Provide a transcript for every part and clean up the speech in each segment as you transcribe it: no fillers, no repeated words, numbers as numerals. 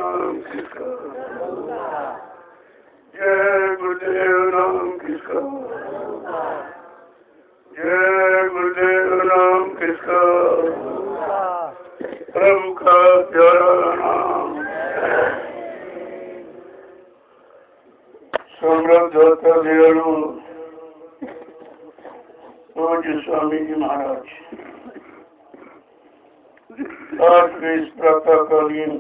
नाम किसका, जय गुरुदेव नाम किसका, जय गुरुदेव नाम किसका, प्रभु का प्यारा नाम। समृद्ध होता दयालु पूज्य स्वामी जी महाराज, आज के इस प्रातःकालीन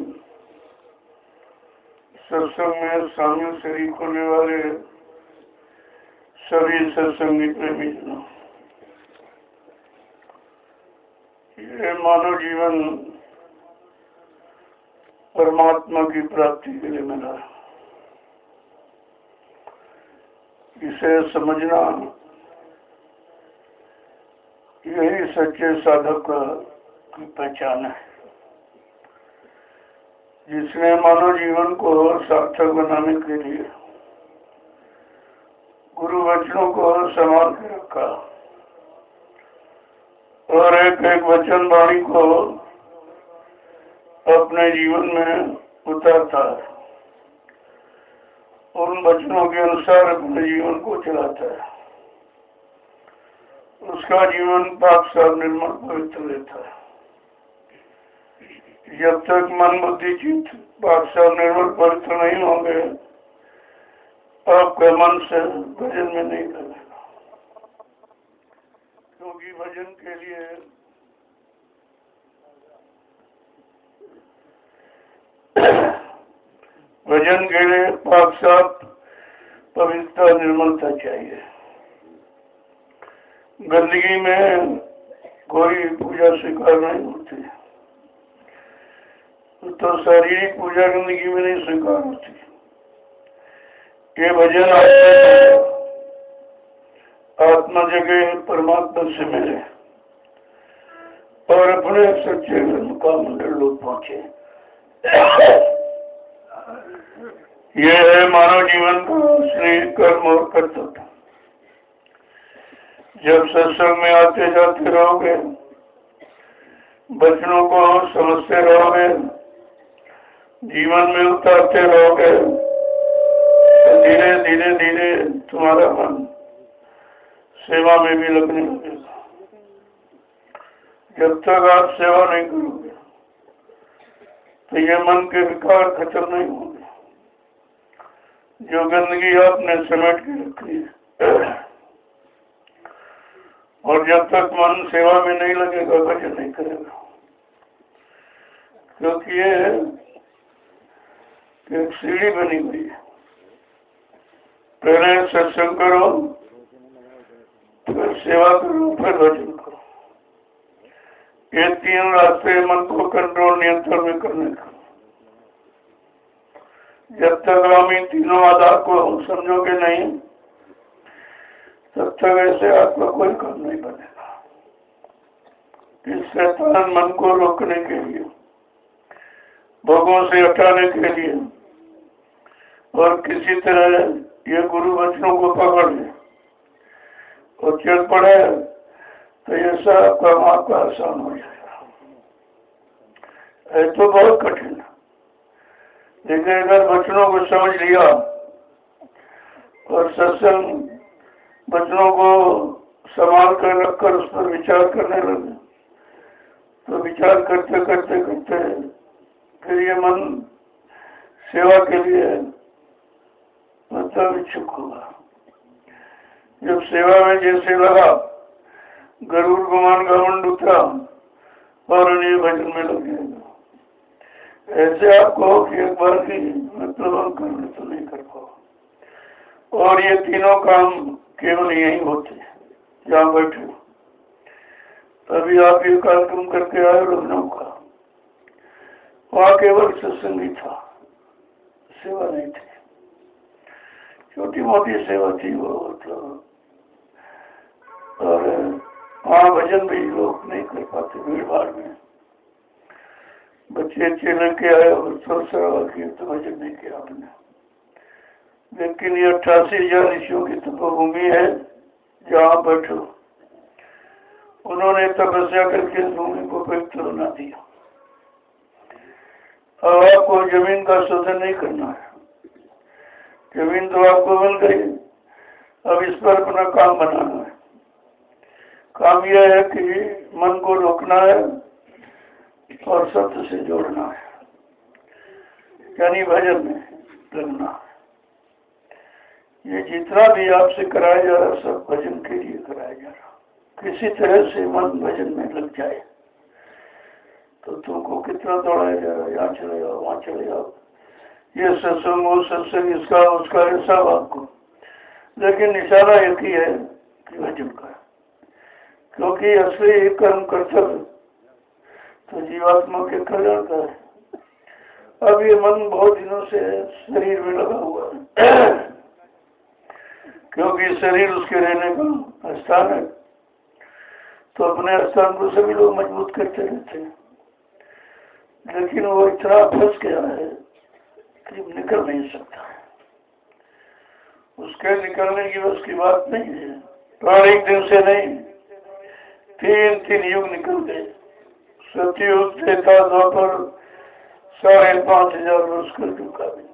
सत्संग में शामिल शरीक होने वाले सभी सत्संगी प्रेमी जनों, ये मानव जीवन परमात्मा की प्राप्ति के लिए मिला, इसे समझना यही सच्चे साधक की पहचान है, जिसने मानव जीवन को सार्थक बनाने के लिए गुरु वचनों को संभाल के रखा और एक एक वचन वाणी को अपने जीवन में उतारता है, उन वचनों के अनुसार अपने जीवन को चलाता है, उसका जीवन पाक साफ निर्मल पवित्र रहता है। जब तक मन बुद्धि चित्त पाक साफ निर्मल पवित्र नहीं होंगे, आपका मन से भजन में नहीं लगेगा, क्योंकि भजन के लिए पाक साफ पवित्रता निर्मलता चाहिए। गंदगी में कोई पूजा स्वीकार नहीं होती, तो शारीरिक पूजा गंदगी में नहीं स्वीकार होती। ये भजन आत्मा जगह परमात्मा से मिले और अपने सच्चे मुकाम मंडल लोग पहुंचे। ये है मानव जीवन का असली कर्म और कर्तव्य। जब सत्संग में आते जाते रहोगे, वचनों को समझते रहोगे, जीवन में उतारते रहोगे, तो धीरे धीरे धीरे तुम्हारा मन सेवा में भी लगने लगेगा। जब तक आप सेवा नहीं करोगे, तो ये मन के विकार खत्म नहीं होंगे, जो गंदगी आपने समेट के रखी है। और जब तक मन सेवा में नहीं लगेगा, भजन नहीं करेगा, क्योंकि ये एक सीढ़ी बनी हुई है। पहले सत्संग करो, फिर सेवा करो, फिर भजन करो। ये तीन रास्ते मन को कंट्रोल नियंत्रण में करने का। जब तक हम इन तीनों आधार को समझोगे नहीं, तब तक ऐसे आपका कोई काम नहीं बनेगा। इस शैतान मन को रोकने के लिए, भोगों से हटाने के लिए, और किसी तरह ये गुरु वचनों को पकड़ ले और चल पड़े, तो ये सब काम आपका आसान हो जाएगा। है तो बहुत कठिन, लेकिन अगर वचनों को समझ लिया और सत्संग वचनों को संभाल कर रखकर उस पर विचार करने लगे, तो विचार करते करते करते फिर ये मन सेवा के लिए मतलब इच्छुक होगा। जब सेवा में जैसे लगा, गरुड़ गुमान घमंड उतरा और ये भजन में लग जाएगा। ऐसे आपको कि एक बार की मतलब करने तो नहीं कर पाओ। और ये तीनों काम केवल यही होते जहाँ बैठे हो। तभी आप ये कार्यक्रम करके आए लखनऊ का, वहाँ केवल सत्संग ही था, सेवा नहीं थी। छोटी मोटी सेवा थी वो, मतलब, और वहाँ भजन भी लोग नहीं कर पाते भीड़ भाड़ में। बच्चे अच्छे लेके आए और सेवा किए तो भजन नहीं किया आपने। लेकिन ये 88,000 ऋषियों की तपोभूमि है, जहाँ बैठो। उन्होंने तपस्या करके भूमि को पवित्र बना दिया। अब आपको जमीन का शोधन नहीं करना है, जमीन तो आपको मिल गई, अब इस पर अपना काम बनाना है। काम यह है कि मन को रोकना है और सत्य से जोड़ना है, यानी भजन में लगना है। ये जितना भी आपसे कराया जा रहा सब भजन के लिए कराया जा रहा। किसी तरह से मन भजन में लग जाए तो तुमको कितना दौड़ाया जा रहा है, यहाँ चले जाओ वहाँ चले जाओ, ये सत्संग वो सत्संग, इसका उसका, ये सब आपको, लेकिन इशारा एक ही है कि भजन का, क्योंकि असली कर्म कर्तव्य तो जीवात्मा के कल्याण का है। अब ये मन बहुत दिनों से शरीर में लगा हुआ है क्योंकि शरीर उसके रहने का स्थान है, तो अपने स्थान को सभी लोग मजबूत करते रहते हैं, लेकिन वो इतना फंस गया है कि निकल नहीं सकता। उसके निकलने की बस की बात नहीं है। और एक दिन से नहीं, तीन युग निकल गए, सतयुग, त्रेता, द्वापर, 5,500 वर्ष कर चुका भी।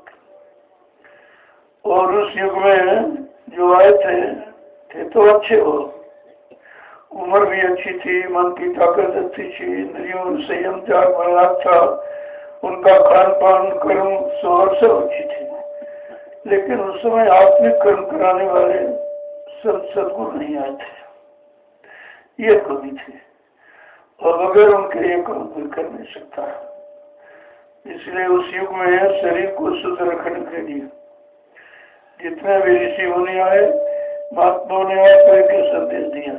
और उस युग में जो आए थे तो अच्छे हो, उम्र भी अच्छी थी, मन की ताकत अच्छी थी, इंद्रियों में संयम त्याग बर्दाश्त था, उनका खान पान कर्म स्वभाव सब अच्छी थी, लेकिन उस समय आत्मिक कर्म कराने वाले सदगुरु नहीं आए थे, ये कमी थी, और बगैर उनके ये काम कोई कर नहीं सकता। इसलिए उस युग में शरीर को शुद्ध रखने के लिए जितने भी ऋषि मुनि आए, महात्माओं ने आकर के संदेश दिया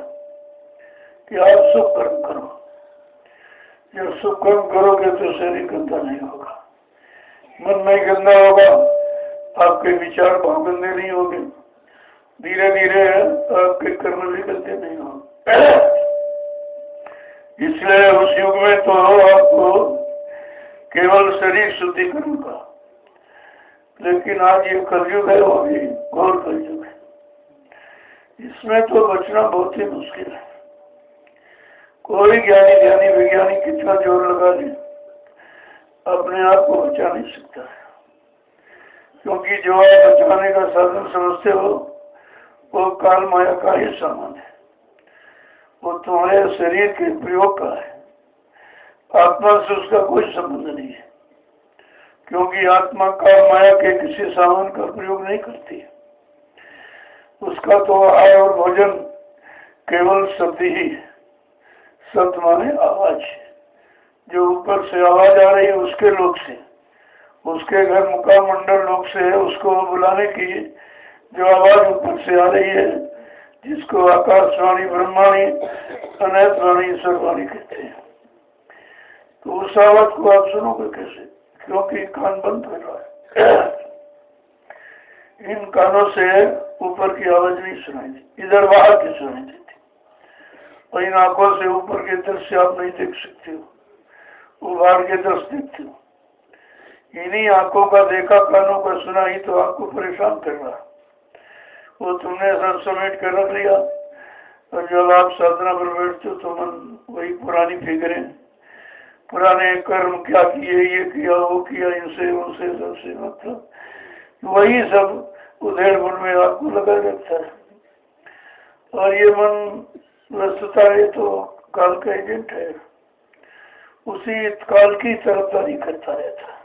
कि आप शुभ कर्म करो। जब शुभ कर्म करोगे तो शरीर गंदा नहीं होगा, मन नहीं गंदा होगा, आपके विचार भाव गंदे नहीं होंगे, धीरे धीरे आपके कर्म भी गंदे नहीं होंगे। इसलिए उस युग में तो आपको केवल शरीर शुद्धिकरण का, लेकिन आज ये कलयुग है, वो भी घोर कलयुग है, इसमें तो बचना बहुत ही मुश्किल है। कोई ज्ञानी ध्यानी विज्ञानी कितना जोर लगा ले, अपने आप को बचा नहीं सकता है, क्योंकि जो आप बचाने का साधन समझते हो वो काल माया का ही सामान है, वो तुम्हारे शरीर के प्रयोग का है, आत्मा से उसका कोई संबंध नहीं है, क्योंकि आत्मा काल माया के किसी सामान का प्रयोग नहीं करती है। उसका तो आहार और भोजन केवल शब्द ही है। शब्द माने आवाज, जो ऊपर से आवाज आ रही है उसके लोक से, उसके घर मुकाम मंडल लोक से है, उसको बुलाने की जो आवाज ऊपर से आ रही है, जिसको आकाशवाणी, ब्रह्मवाणी, अनंतवाणी, ईश्वरवाणी कहते हैं। तो उस आवाज को आप सुनोगे कैसे, क्योंकि कान बंद कर रहा है। इन कानों से ऊपर की आवाज नहीं सुनाई देती, इधर बाहर की सुनाई देती, और इन आंखों से ऊपर के दृश्य आप नहीं देख सकते हो, वो बाहर के दृश्य देखते हो। इन्हीं आंखों का देखा, कानों का सुना ही तो आपको परेशान कर रहा, वो तुमने सब समेट कर रख लिया, और जब आप साधना पर बैठते हो तो मन वही पुरानी फिक्रें, पुराने कर्म क्या किए, ये किया वो किया, इनसे उनसे सबसे, मतलब वही सब उधेड़ बुन में आपको लगा रहता है। और ये मन वस्तुता है तो काल का एजेंट है, उसी काल की तरफदारी करता रहता है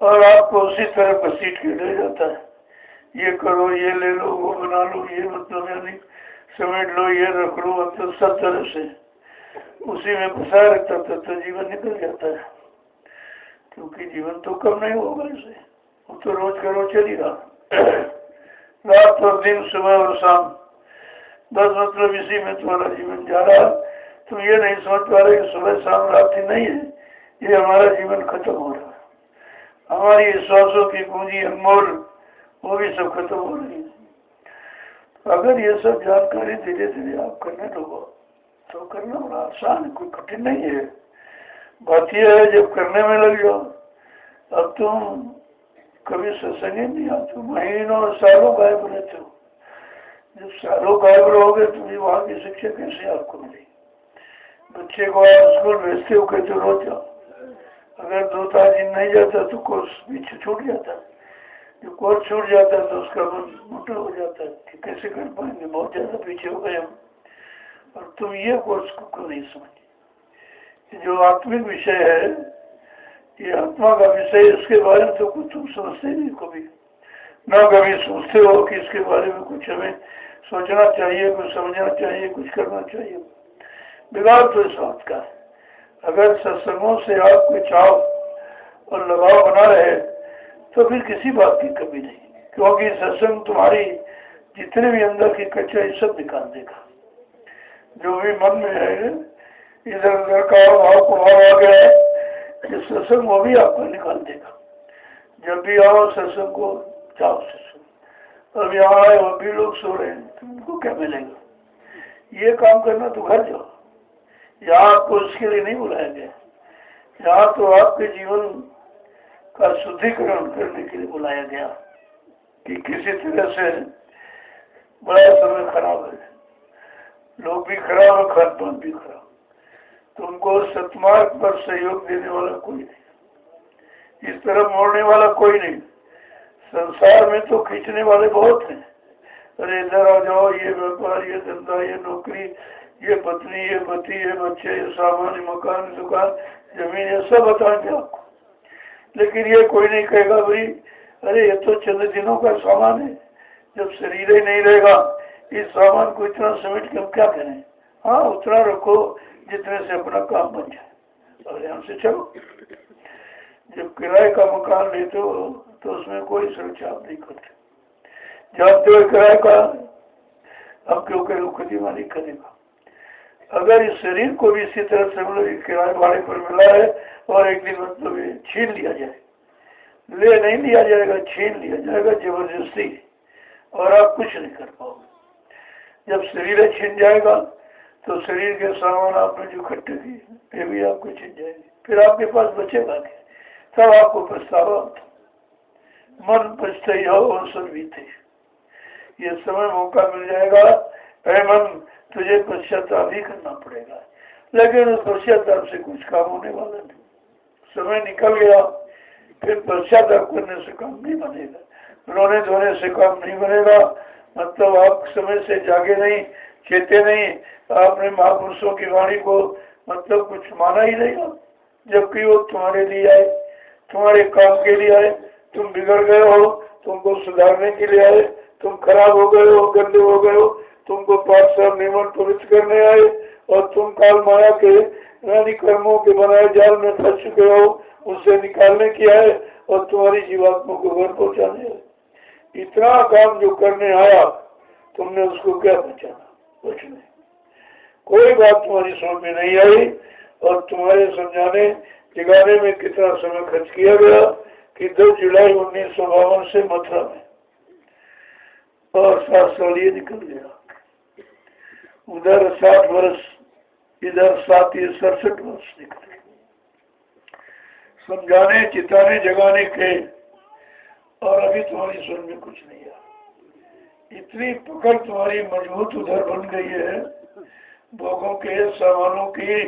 और आपको उसी तरफ घसीट के ले जाता है। ये करो, ये ले लो, वो बना लो, ये मतलब यानी समेट लो, ये रख लो, मतलब सब तरह से उसी में फंसा रखता था, तो जीवन निकल जाता है, क्योंकि जीवन तो कम नहीं होगा इसे, वो तो रोज का रोज चल ही रहा, रात और दिन, सुबह और शाम, बस मतलब इसी में तुम्हारा जीवन जा रहा। तुम ये नहीं समझ पा रहे कि सुबह शाम रात ही नहीं है, ये हमारा जीवन खत्म हो रहा है, हमारी श्वासों की पूंजी अनमोल वो भी सब खत्म हो रही है। अगर ये सब जानकारी धीरे धीरे आप करने लगो तो करना बड़ा आसान है, कोई कठिन नहीं है। बात यह है जब करने में लग जाओ, अब तुम कभी सत्संग नहीं आते, महीनों और सालों गायब रहते हो। जब सालों गायब रहोगे तो वहाँ की शिक्षा कैसे आपको मिलेगी? बच्चे को आप स्कूल भेजते हो, कहते हो रोज जाओ, अगर 2-4 दिन नहीं जाता तो कोर्स पीछे छूट जाता है। जो कोर्स छूट जाता है तो उसका मन मोटा हो जाता है कि कैसे कर पाएंगे, बहुत ज़्यादा पीछे हो गए हम। और तुम ये कोर्स को क्यों नहीं समझे? जो आत्मिक विषय है, ये आत्मा का विषय, इसके बारे में तो कुछ तुम समझते नहीं कभी, ना कभी सोचते हो कि इसके बारे में कुछ हमें सोचना चाहिए, कुछ समझना चाहिए, कुछ करना चाहिए। बिगाड़ तो इस बात का है, अगर सत्संगों से आपके चाव और लगाव बना रहे तो फिर किसी बात की कमी नहीं, क्योंकि सत्संग तुम्हारी जितने भी अंदर की कच्चाई सब निकाल देगा। जो भी मन में है इधर उधर का भाव को भाव आ गया है, ये सत्संग वो भी आपको निकाल देगा। जब भी आओ सत्संग को जाओ सत्संग। अब यहाँ आए वो भी लोग सो रहे हैं, तुमको क्या मिलेगा? ये काम करना तो घर जाओ। यहाँ आपको उसके लिए नहीं बुलाया गया, यहाँ तो आपके जीवन का शुद्धिकरण करने के लिए बुलाया गया कि किसी तरह से बड़ा समय खराब है, लोग भी खराब है, खान पान भी खराब, तुमको सतमार्ग पर सहयोग देने वाला कोई नहीं, इस तरफ मोड़ने वाला कोई नहीं। संसार में तो खींचने वाले बहुत हैं, अरे इधर आ जाओ, ये व्यापार, ये धंधा, ये नौकरी, ये पत्नी, ये पति, ये बच्चे, ये सामान, मकान, दुकान, जमीन, ये सब बताएंगे आपको। लेकिन ये कोई नहीं कहेगा भाई अरे ये तो चंद दिनों का सामान है, जब शरीर ही नहीं रहेगा इस सामान को इतना समेट के हम क्या करें? हाँ, उतना रखो जितने से अपना काम बन जाए और यहाँ से चलो। जब किराए का मकान लेते हो तो उसमें कोई सुरक्षा आप नहीं करते, जानते हो किराए का अब क्यों करो, खदीमा नहीं करेगा। अगर इस शरीर को भी इसी तरह से मतलब किराए भाड़े पर मिला है और एक दिन मतलब ये छीन लिया जाए, ले नहीं लिया जाएगा, छीन लिया जाएगा जबरदस्ती, और आप कुछ नहीं कर पाओगे। जब शरीर छीन जाएगा तो शरीर के सामान आपने जो इकट्ठे किए ये भी आपको छीन जाएंगे, फिर आपके पास बचेगा क्या? तब आपको पछतावा, मन पछताई हो और सब बीते। ये समय मौका मिल जाएगा, ऐ मन तुझे पश्चाताप ही करना पड़ेगा, लेकिन उस पश्चाताप से कुछ काम होने वाला नहीं। समय निकल गया, फिर पश्चाताप करने से काम नहीं बनेगा, रोने धोने से काम नहीं बनेगा। मतलब आप समय से जागे नहीं, चेते नहीं, आपने महापुरुषों की वाणी को मतलब कुछ माना ही नहीं, जबकि वो तुम्हारे लिए आए, तुम्हारे काम के लिए आए। तुम बिगड़ गए हो, तुमको सुधारने के लिए आए, तुम खराब हो गए हो, गंदे हो गए हो, तुमको पाठ साहब नियमन पवित्र करने आए, और तुम काल माया के रानी कर्मों के बनाए जाल में फंस चुके हो, उससे निकालने की आए और तुम्हारी जीवात्मा को घर पहुंचाने आए। इतना काम जो करने आया तुमने उसको क्या पहचाना? कुछ नहीं, कोई बात तुम्हारी समझ में नहीं आई, और तुम्हारे समझाने जगाने में कितना समय खर्च किया गया कि 10 जुलाई 1952 से मथुरा में, और 7 साल ये निकल गया, उधर 60 वर्ष, इधर 67 वर्ष निकल गए समझाने, चिताने, जगाने के, और अभी तुम्हारी समझ में कुछ नहीं आया। इतनी पकड़ तुम्हारी मजबूत उधर बन गई है, भोगों के, सामानों की,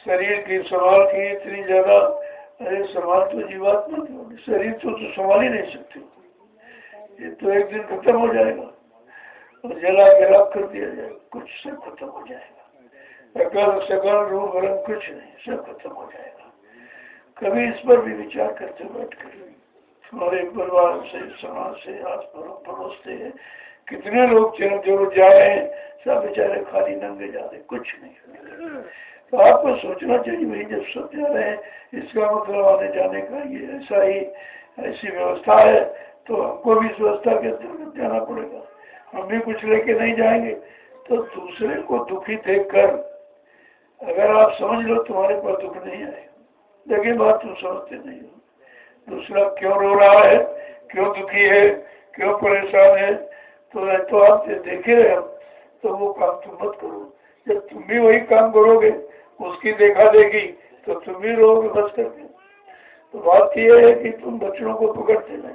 शरीर की संभाल की इतनी ज्यादा। अरे संभाल तो जीवात्मा की, शरीर तो संभाल ही नहीं सकते, ये तो एक दिन खत्म हो जाएगा और जला के राख कर दिया जाएगा, कुछ सब खत्म हो जाएगा। अकल सकल रूप रंग कुछ नहीं, सब खत्म हो जाएगा। कभी इस पर भी विचार करते बैठ कर, हमारे परिवार से, समाज से, आस पड़ोस से कितने लोग जरूर जा रहे हैं, सब बेचारे खाली नंगे जा रहे, कुछ नहीं। तो आपको सोचना चाहिए भाई, जब सब जा रहे हैं इसका मतलब आने जाने का ये ऐसा ही, ऐसी व्यवस्था है, तो हमको भी इस व्यवस्था के अंतर्गत जाना पड़ेगा। हम भी कुछ लेके नहीं जाएंगे तो दूसरे को दुखी देखकर अगर आप समझ लो तुम्हारे पास दुख नहीं आएगा, लेकिन बात तुम समझते नहीं हो। दूसरा क्यों रो रहा है, क्यों दुखी है, क्यों परेशान है, तो आप देखे रहे हो, तो वो काम तुम मत करो। जब तुम भी वही काम करोगे, उसकी देखा देखी, तो तुम भी रहोगे बस करके। तो बात यह है कि तुम बच्चों को पकड़ते नहीं।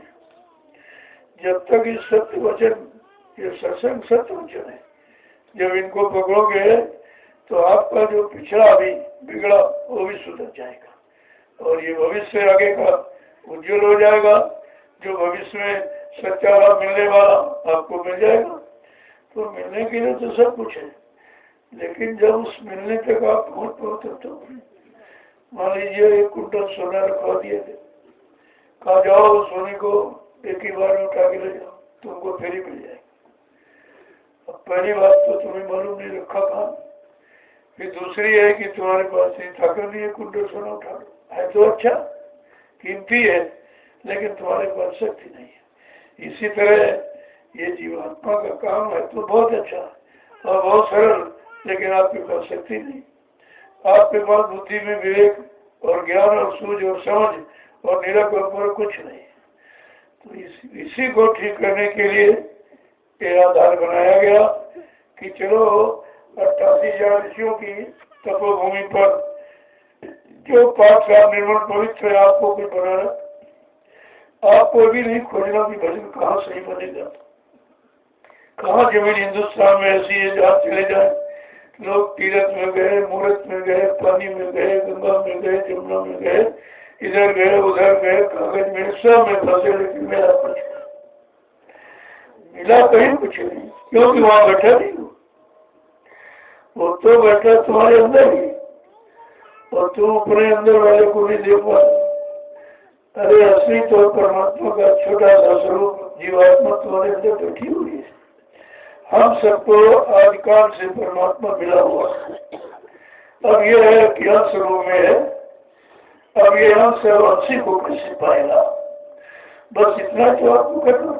जब तक इस सत्य वचन, ये सत्संग सत्य वचन है, जब इनको पकड़ोगे तो आपका जो पिछड़ा भी बिगड़ा वो भी सुधर जाएगा, और ये भविष्य आगे का उज्जवल हो जाएगा। जो भविष्य में सच्चा लाभ मिलने वाला आपको मिल जाएगा। तो मिलने के लिए तो सब कुछ है, लेकिन जब उस मिलने तक आप पहुंचते तो मान लीजिए एक कुंटल सोना रखवा दिया थे, कहा जाओ सोने को एक ही बार में उठा के ले जाओ, तुमको फिर ही मिल जाएगी। अब पहली बात तो तुम्हें मालूम नहीं रखा कहाँ, फिर दूसरी है कि तुम्हारे पास नहीं ताकत नहीं है कुंटल सोना उठा लो, है तो अच्छा कीमती है, लेकिन तुम्हारे पास शक्ति नहीं है। इसी तरह ये जीवात्मा का काम है तो बहुत अच्छा और बहुत सरल, लेकिन आपके पास शक्ति नहीं। आपके पास बुद्धि में विवेक और ज्ञान और सूझ और समझ और निरंकुर कुछ नहीं। तो इसी को ठीक करने के लिए ये आधार बनाया गया कि चलो 88,000 ऋषियों की तपोभूमि पर जो पाठशाला निर्मल पवित्र है, आपको कोई बनाना, आपको भी नहीं खोजना कि भजन कहाँ सही बनेगा, कहाँ जमीन हिंदुस्तान में ऐसी है जहाँ चले जाए लोग तीरथ में गए, मूर्त में गए, पानी में गए, गंगा में गए, जमुना में गए, इधर गए उधर गए, कागज में सब में फंसे, लेकिन मेरा कुछ मिला कहीं कुछ नहीं, क्योंकि वहां बैठा नहीं हो, वो तो बैठा तुम्हारे अंदर ही, और तुम अपने अंदर वाले को नहीं देख पा। अरे असली तो परमात्मा का छोटा सा स्वरूप जीवात्मा तुम्हारे अंदर बैठी हुई है। हम सबको आदिकाल से परमात्मा मिला हुआ है। अब ये है कि अंश रूप में है, अब ये अंश अंशी को कैसे पाएगा, बस इतना तो आपको करना।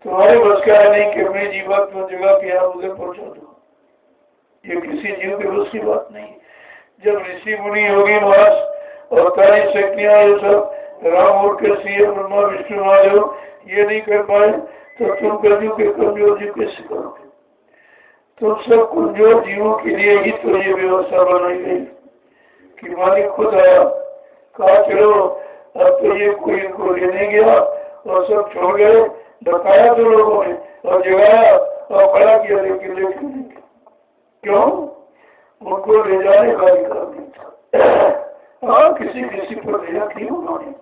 तुम्हारे बस का है नहीं कि अपनी जीवात्मा जगह के आप उधर पहुंचा दो, ये किसी जीव के बस की बात नहीं। जब ऋषि मुनि योगी महाराज और तारी शक्तियां ये सब राम और के सीएम ब्रह्मा विष्णु महादेव ये नहीं कर पाए, तो तुम कलयुग के कमजोर जीव कैसे करोगे। तुम सब कमजोर जीवों के लिए ही तो ये व्यवस्था बनाई गई कि मालिक खुद आया, कहा चलो अब तो ये कोई इनको लेने गया और सब छोड़ गए, बताया तो लोगों ने और जगाया और खड़ा किया, लेकिन लेके क्यों, उनको ले जाने का अधिकार नहीं था। हाँ किसी किसी पर दया की उन्होंने,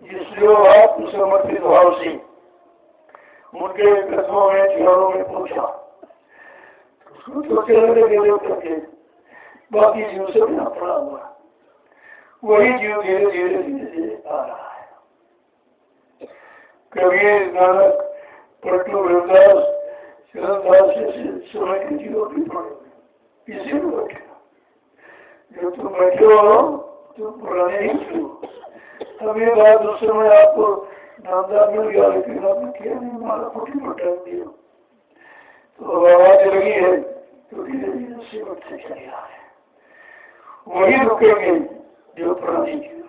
जिससे आप समर्पित भाव से उनके कदमों में चरणों में पहुंचा, तो चलने के करके बाकी जीव से बिना पड़ा हुआ, वही जीव धीरे धीरे धीरे धीरे आ रहा है। कबीर नानक पट्टू रविदास चरणदास जैसे समय के जीवों भी पड़े हुए, इसी में बैठे जो तुम बैठे हो तुम पुराने ही हो। अब ये बात उस समय आपको नामदार मिल गया, लेकिन आपने किया नहीं, हमारा फुटी पर टाइम दिया, तो आवाज लगी है तो धीरे धीरे से बढ़ते चले आ रहे। वही रुकेंगे जो पुराने जीव,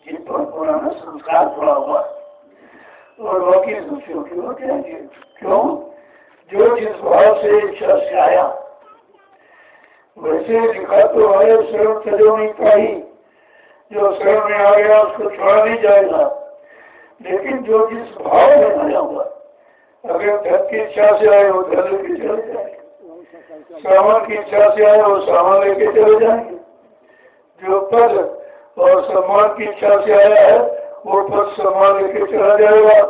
जिन पर पुराना संस्कार पड़ा हुआ, और बाकी दूसरों की ओर जाएंगे। क्यों, जो जिस भाव से इच्छा से आया वैसे दिखा तो आया शरण सजोनी का ही, जो शरण में आ गया उसको छोड़ा नहीं जाएगा, लेकिन जो जिस भाव में आया हुआ, अगर धन की इच्छा से आए वो धन लेके चले जाएंगे, सामान की इच्छा से आए वो सामान लेके चले जाएंगे, जो पद और सम्मान की इच्छा से आया है वो पद सम्मान लेके चला जाएगा,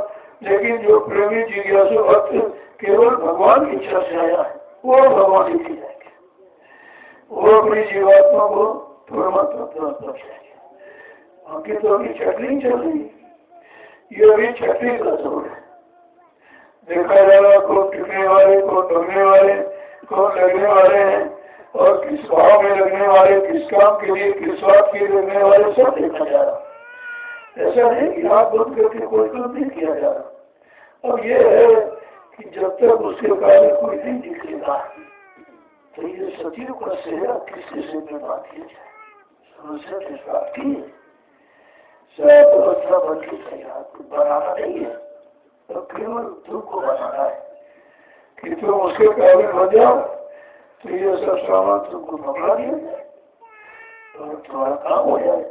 लेकिन जो प्रेमी जिज्ञासु भक्त केवल भगवान की इच्छा से आया है वो भगवान लेके जाएंगे, वो अपनी जीवात्मा को परमात्मा प्राप्त कर जाएंगे। बाकी तो अभी चटनी चल रही, ये अभी छठी का दौर है। देखा जा रहा कौन टिकने वाले, कौन ढंगने वाले, कौन लगने वाले हैं, और किस भाव में लगने वाले, किस काम के लिए, किस बात के लिए लगने वाले, सब देखा जा रहा। ऐसा नहीं कि हाथ बंद करके कोई काम नहीं किया जा रहा। अब ये है कि जब तक उसके कार्य कोई नहीं निकलेगा तो ये सचिव का सेवा किसके से में बात की जाए, समस्या किस बात की, सब व्यवस्था बन के तैयार बनाना नहीं है, तो केवल तुमको बनाना है कि तुम उसके काबिल हो जाओ, तो ये सब सामान तुमको पकड़ा दिया जाए और तुम्हारा काम हो जाए।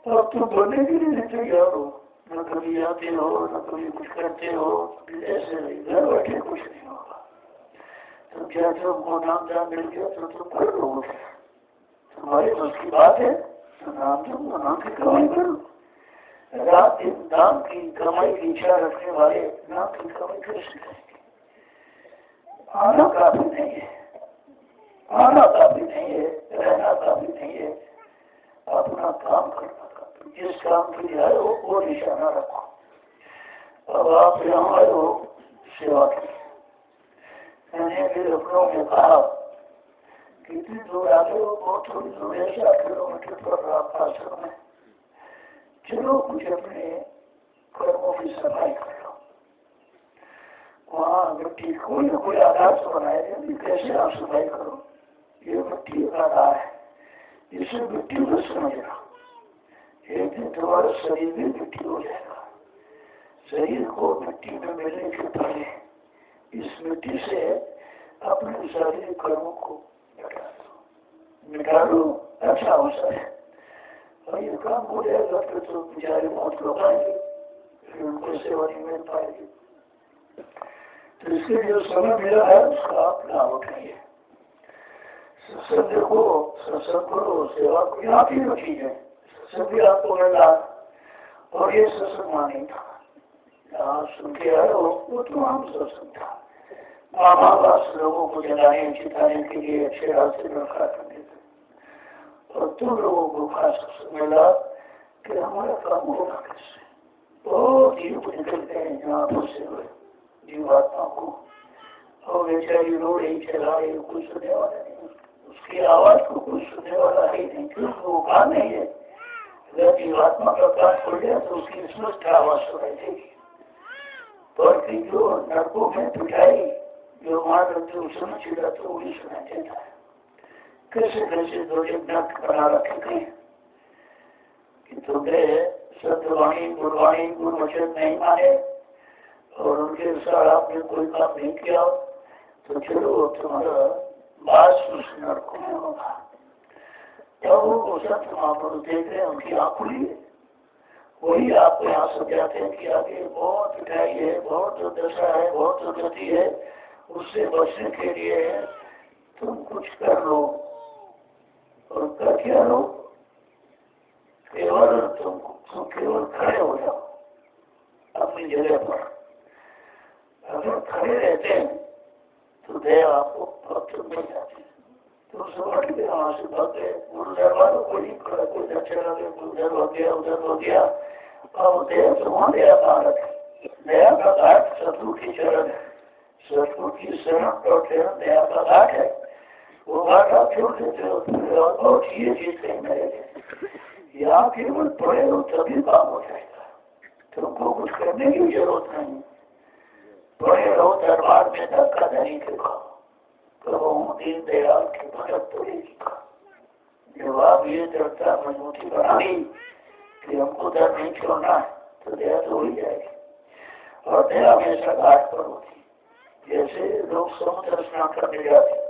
अब तुम बनने के लिए तैयार हो, न कभी आते हो न कभी कुछ करते हो, ऐसे घर बैठे कुछ नहीं होगा। तो क्या तुमको नाम जान मिल गया तो तुम कर लोगे, तुम्हारे बस की बात है, नाम की कमाई करो। रात दिन नाम की कमाई की इच्छा रखने वाले नाम की कमाई कैसे करेंगे? आना काफी नहीं है, आना काफी नहीं है, रहना काफी नहीं है, अपना काम करना काफी। जिस काम के लिए आए हो वो निशाना रखो। अब आप यहाँ आए हो सेवा की। मैंने फिर अपनों में कहा कितनी दूर आगे हो? बहुत थोड़ी दूर है, 7 किलोमीटर पर आपका आश्रम है। चलो कुछ अपने कर्मों की सफाई कर लो। वहाँ मिट्टी कोई न कोई आधार से बनाया जाए, कैसे आप सफाई करो? ये मिट्टी का आधार है, इसे मिट्टी को समझना। एक दिन तुम्हारा शरीर भी मिट्टी हो जाएगा। शरीर को मिट्टी में मिलने के पहले इस मिट्टी से अपने शारीरिक कर्मों को मिटा लो, अच्छा अवसर है। और ये काम हो जाएगा फिर तो बेचारे बहुत लोग आएंगे, फिर उनको सेवा नहीं मिल पाएगी। तो इसके जो समय मिला है उसका आप लाभ उठाइए। सत्संग को, सत्संग करो, सेवा को, यहाँ की जो चीज है सत्संग भी आपको मिला। और ये सत्संग मानी था, यहाँ सुन के आए हो वो तो आम सत्संग था। महाभारत लोगों को जलाने चिताने के लिए अच्छे रास्ते में रखा करते थे। और तुम लोगों को खास मिला कि हमारा काम होगा कैसे। बहुत जीव निकलते हैं यहाँ पर से जीवात्मा को, और बेचारी रो रही चला रही, कोई सुनने वाला नहीं, उसकी आवाज को कोई सुनने वाला ही नहीं, क्योंकि वो काम नहीं है। अगर जीवात्मा का काम खुल गया तो उसकी स्पष्ट आवाज सुनाई देगी। पर जो नरकों में पिटाई जो मार रखते उसमें चिड़ा तो वही सुनाई देता है। कैसे कैसे दो नट बना रखे गए कि तुमने सत्यवाणी गुरवाणी गुरु वचन नहीं माने और उनके अनुसार आपने कोई काम नहीं किया तो चलो तुम्हारा बास उस नरकों में होगा। जब वो सत्य महापुरुष देख रहे हैं उनकी आँख खुली है, वही आपको यहाँ समझाते हैं कि आगे बहुत पिटाई है, बहुत दुर्दशा है, बहुत दुर्गति है। उससे बचने के लिए तुम कुछ कर लो। और कर क्या लो? केवल तुम केवल खड़े हो जाओ अपनी जगह पर। अगर खड़े रहते हैं तो दया आपको भक्त मिल जाती है। तो सब के वहां से भाग गए, गुरु दरबार कोई नहीं खड़ा, कोई इधर चला गया, कोई उधर हो गया, उधर हो गया। अब दया तो वहां दया कहाँ रखे? दया का घाट सतगुरु की चरण है, सतगुरु की शरण और चरण दया का घाट है। वो घाट आप छोड़ देते हो और ये चीज कहीं नहीं। यहाँ केवल पड़े हो तभी काम हो जाएगा, तुमको कुछ करने की जरूरत नहीं। पड़े रहो दरबार में धक्का नहीं के खाओ, कहो दीन दयाल के भगत तो नहीं लिखा। जब आप ये दृढ़ता मजबूती बनाई कि हमको डर नहीं छोड़ना है तो दया तो हो ही जाएगी। और दया हमेशा घाट पर होती। जैसे लोग समुद्र स्नान करने जाते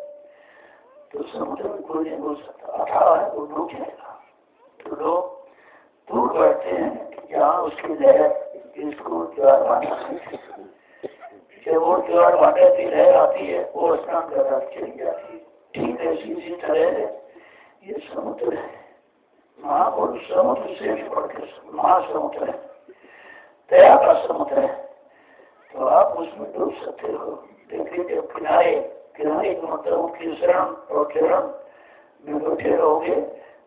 तो समुद्र में कोई नहीं घुस सकता, अथाह है, वो डूब जाएगा। तो लोग दूर बैठते हैं कि जहाँ उसकी लहर इसको ज्वार माना है। जब वो ज्वार माने की लहर आती है वो स्नान करना चली जाती है। ठीक ऐसी इसी तरह ये समुद्र है, महापुरुष समुद्र से भी बढ़ के महासमुद्र है, दया का समुद्र है। तो आप उसमें डूब सकते हो। लेकिन जब किनारे किनारे मतलब उनकी शरण और चरण में बैठे रहोगे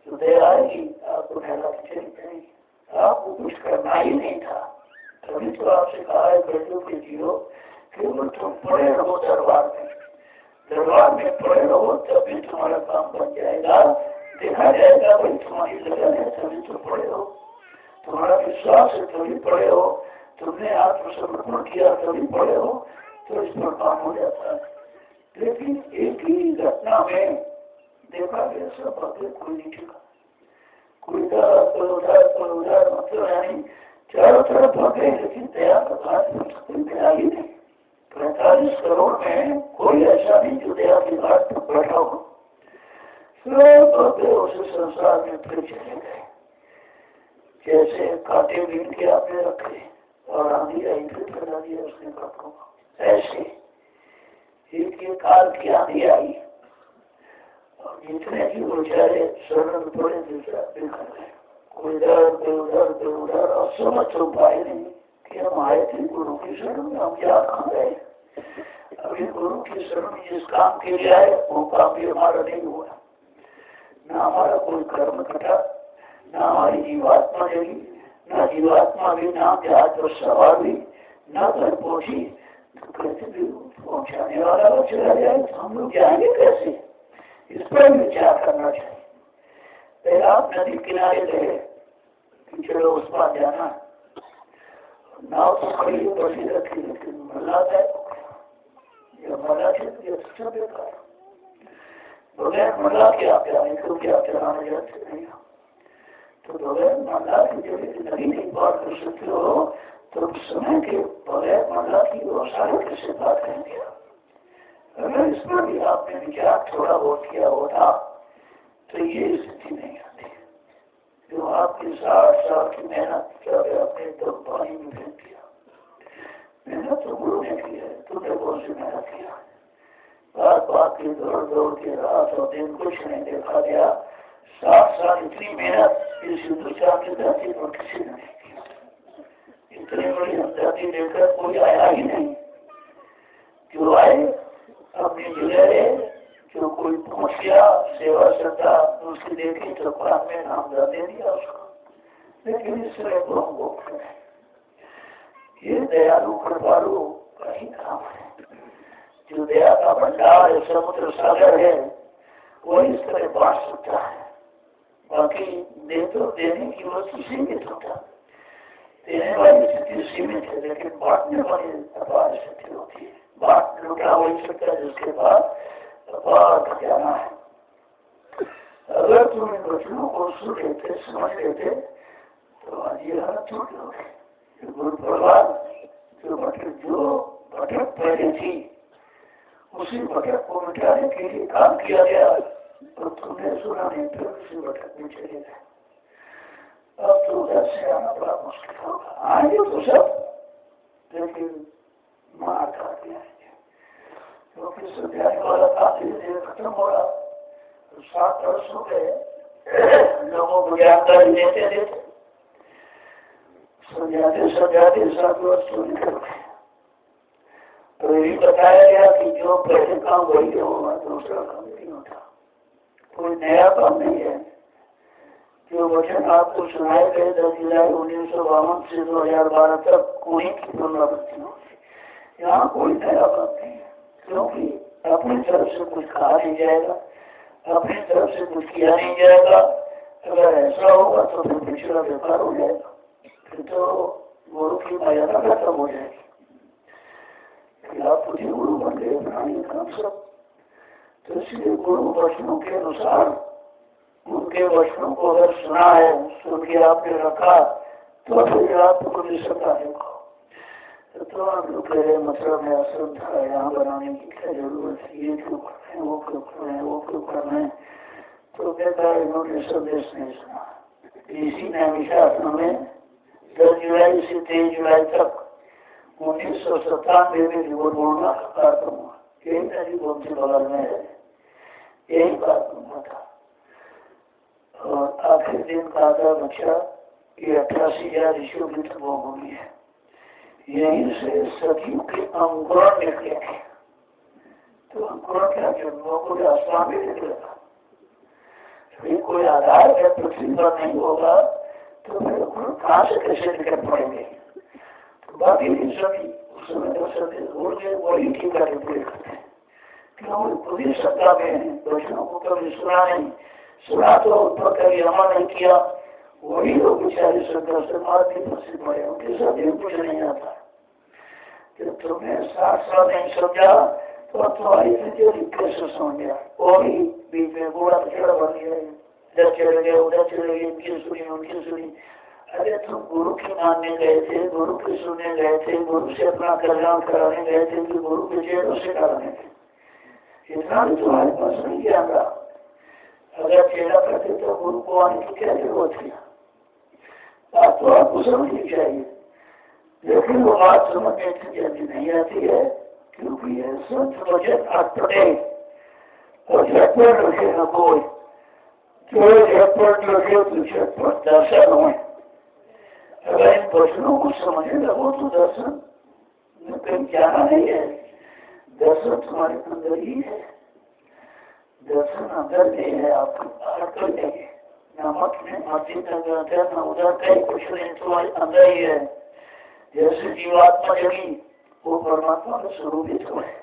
तो दया आएगी, आपको ठहरा चली जाएगी। आपको कुछ करना ही नहीं था। तभी तो आपसे कहा है गड्ढों के जीरो केवल तुम पड़े रहो दरबार में पड़े रहो तभी तुम्हारा काम बन जाएगा। देखा जाएगा भाई तुम्हारी लगन है तभी तो पड़े हो, तुम्हारा विश्वास है तभी पड़े हो, तुमने आत्मसमर्पण किया तभी पड़े हो, तो इस पर काम हो जाता है। लेकिन एक ही घटना में देखा गया सब भगे कोई नहीं ठिका, कोई उधर मतलब यानी चारों तरफ भगे, लेकिन दया का घाट कोई मिला ही नहीं। 45 करोड़ में कोई ऐसा नहीं जो दया के घाट पर बैठा हो। सब भगे उस संसार में फिर चले गए। जैसे कांटे बीन के आपने रखे और आंधी आई फिर फैला दिया उसने कांटों को, ऐसे एक काल की आंधी आई और जितने की बेचारे शरण पड़े दूसरा देखा गए, कोई इधर कोई उधर कोई उधर, और समझ तो पाए नहीं कि हम आए थे गुरु की शरण में, हम क्या कहाँ गए। अभी गुरु की शरण में जिस काम के लिए आए वो काम भी हमारा नहीं हुआ, ना हमारा कोई कर्म कटा, ना हमारी जीवात्मा जगी, ना जीवात्मा भी ना जहाज पर सवार हुई, ना घर पहुंची। तो कहते भी पहुंचाने वाला वो चला जाए तो हम लोग जाएंगे कैसे, इस पर विचार करना चाहिए। पहले आप नदी किनारे गए कि चलो उस पार जाना, नाव तो खड़ी बसी रखी, लेकिन मल्ला है या मल्ला अच्छा बेकार, बगैर मल्ला के आप जाने को क्या चलाने जाते नहीं। तो बगैर मल्ला की जब नदी नहीं पार कर सकते हो तो समय के बगैर मल्ला की व्यवसाय कैसे बात करेंगे। अगर इस पर भी आपने विचार थोड़ा बहुत किया होता तो ये स्थिति नहीं आती। जो आपकी 60 साल की मेहनत सब अपने दम पानी में फेंक दिया। मेहनत तो गुरु ने की है, तुमने बहुत सी मेहनत किया, बात बात की दौड़ दौड़ के रात और दिन कुछ नहीं देखा गया। 60 साल इतनी मेहनत इस हिंदुस्तान की धरती पर किसी ने नहीं की। इतनी बड़ी हमदर्दी देकर कोई आया ही नहीं। जो आए अपनी जगह, जो कोई पहुंच गया सेवा श्रद्धा उसकी देखी तो कुरान में नाम दे दिया उसको, लेकिन इस तरह को हम भोग करें। ये दयालु कृपालु का ही काम है। जो दया का भंडार समुद्र सागर है वो इस तरह बांट सकता है। बाकी दे तो देने की वस्तु सीमित होता, देने वाली स्थिति सीमित है, लेकिन बांटने वाली अपार स्थिति होती है। बांट लुटा वही सकता है जिसके पास अपार खजाना है। अगर तुम इन वचनों को सुन लेते समझ लेते तो आज ये हालत छूट गए। गुरु परिवार जो भटक पहले थी उसी भटक को मिटाने के लिए काम किया गया, और तुमने सुना नहीं फिर उसी भटक में चले गए। अब तो उधर से आना बड़ा मुश्किल होगा। आएंगे तो सब, लेकिन मार खा के आएंगे, क्योंकि समझाने वाला काम धीरे धीरे खत्म हो रहा। 7 वर्ष हो गए लोगों को जानकारी देते देते, समझाते 7 वर्ष तो निकल गए। तो यही बताया गया कि जो पहले काम वही होगा, दूसरा काम नहीं होता, कोई नया काम नहीं है। जो वचन आपको सुनाए गए 10 जुलाई 1952 से 2012 तक उन्हीं की पुनरावृत्ति होगी। यहाँ कोई नया काम नहीं है, क्योंकि अपनी तरफ से कुछ कहा नहीं जाएगा, अपनी तरफ से कुछ किया नहीं जाएगा। अगर ऐसा होगा तो फिर पिछड़ा व्यापार हो जाएगा, फिर तो गुरु की मर्यादा खत्म हो जाएगी। आप खुद ही गुरु बन गए प्राणी काम सब। तो इसलिए गुरु वचनों के अनुसार उनके वचनों को अगर सुना है, सुन के आपने रखा, तो फिर आपको भी सत्ता देखो। तो आप लोग कह रहे मतलब है आश्रम था यहाँ बनाने की क्या जरूरत है, ये क्यों कर रहे हैं, वो क्यों कर रहे हैं, वो क्यों कर रहे हैं। तो कहता है इन्होंने संदेश नहीं सुना। इसी ने हमेशा में 10 जुलाई से 23 जुलाई तक 1997 में रिवोट बोलना का कार्यक्रम हुआ। यही मेरी बहुत से बगल में है, यही कार्यक्रम हुआ था। और आखिरी दिन का था बच्चा ये 88,000 ऋषियों की तपोभूमि है, यहीं से सदियों के अंकुरण निकले। तो अंकुरण क्या जन्मों को आसमान में निकलेगा। कोई आधार है पृथ्वी पर नहीं होगा तो फिर कहाँ से कैसे निकल पड़ेंगे। तो बाकी सभी उस समय तो सभी ऊर्जा वही ठीक करके पूरे करते हैं, क्यों खुद ही सत्ता में है। बच्चों को कभी सुना नहीं, सुना तो ऊपर कभी अमल नहीं किया, वही लोग बेचारे श्रद्धा से मार भी फंसे पड़े, उनके साथ भी कुछ नहीं आता। जब तुमने 60 साल नहीं समझा तो तुम्हारी फिर कैसे समझ गया। वो भी बीच में गोड़ा पिछड़ा बन गया, इधर चले गए उधर चले गए, इनकी सुनी उनकी सुनी। अरे तुम गुरु की मानने गए थे, गुरु की सुनने गए थे, गुरु से अपना कल्याण कराने गए थे कि गुरु के चेहरों से कराने थे। इतना भी तुम्हारे पास नहीं ज्ञान रहा। अगर चेहरा करते तो गुरु को आने की क्या जरूरत थी। बात तो आपको समझनी चाहिए, लेकिन वो बात समझने की जल्दी नहीं आती है, क्योंकि ये संत वचन अटपटे और झटपट लगे न कोई, जो झटपट लगे तो झटपट दर्शन हुए। अगर इन वचनों को समझने लगो तो दर्शन में कहीं जाना नहीं है, दर्शन तुम्हारे अंदर ही है। दर्शन अंदर नहीं है, आपको बाहर कर देंगे। न मत में मस्ती न उधर कहीं कुछ नहीं, तुम्हारे अंदर ही है। जैसे जीवात्मा जगी वो परमात्मा का स्वरूप ही तो है,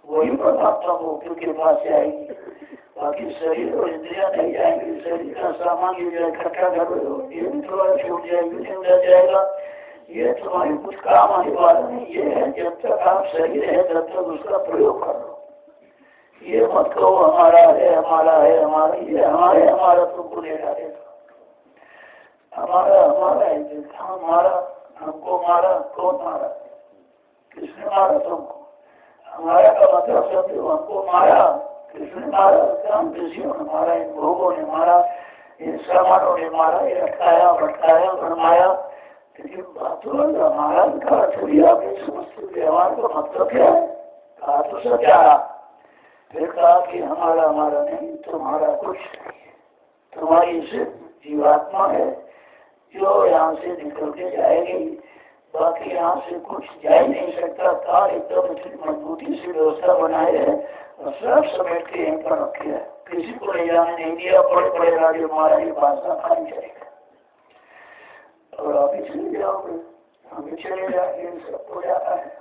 वही परमात्मा मुक्ति के पास जाएगी। बाकी शरीर और इंद्रिया नहीं जाएंगे। शरीर का सामान ये जो इकट्ठा कर रहे हो ये भी थोड़ा छूट जाएगी, नहीं उधर जाएगा। ये तुम्हारी कुछ काम आने वाला नहीं। ये है जब तक आप शरीर है तब तक उसका प्रयोग कर लो। ये मत कहो हमारा है हमारा है हमारा, ये हमारे हमारा तुमको ले डालेगा। हमारा हमारा है, हमारा हमको मारा, कौन मारा, किसने मारा तुमको? हमारा का मतलब समझो, हमको मारा, किसने मारा? काम किसियों ने मारा, इन भोगों ने मारा, इन सामानों ने मारा, ये अटकाया भटकाया बनवाया। लेकिन बात तो हमारा का थोड़ी आप समझते व्यवहार का मतलब क्या है? कहा तो सब जा रहा, फिर कहा कि हमारा हमारा नहीं, तुम्हारा कुछ नहीं है। तुम्हारी सिर्फ जीवात्मा है जो यहाँ से निकल के जाएगी, बाकी यहाँ से कुछ जा ही नहीं सकता। कार एकदम इतनी मजबूती से व्यवस्था बनाए है और सब समेट के यहीं पर रखे है, किसी को ले जाने नहीं दिया। बड़े बड़े राजे महाराज बादशाह खाली चलेगा और अभी चले जाओगे, अभी चले जाएंगे, सबको जाता है।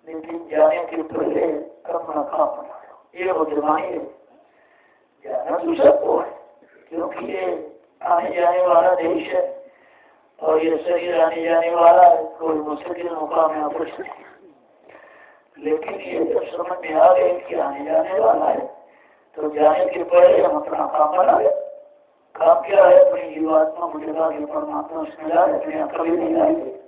लेकिन जाने के पहले अपना काम बना लो, ये वो जमाई है। जाना तो सबको है, क्योंकि ये आने जाने वाला देश है और ये शरीर आने जाने वाला है। कोई मुश्किल मुकाम है कुछ नहीं, लेकिन ये जब समझ में आ गए कि आने जाने वाला है तो जाने के पहले हम अपना काम बना ले। काम क्या है? अपनी जीवात्मा को जगा के परमात्मा से मिला है, अपने कभी नहीं आएंगे।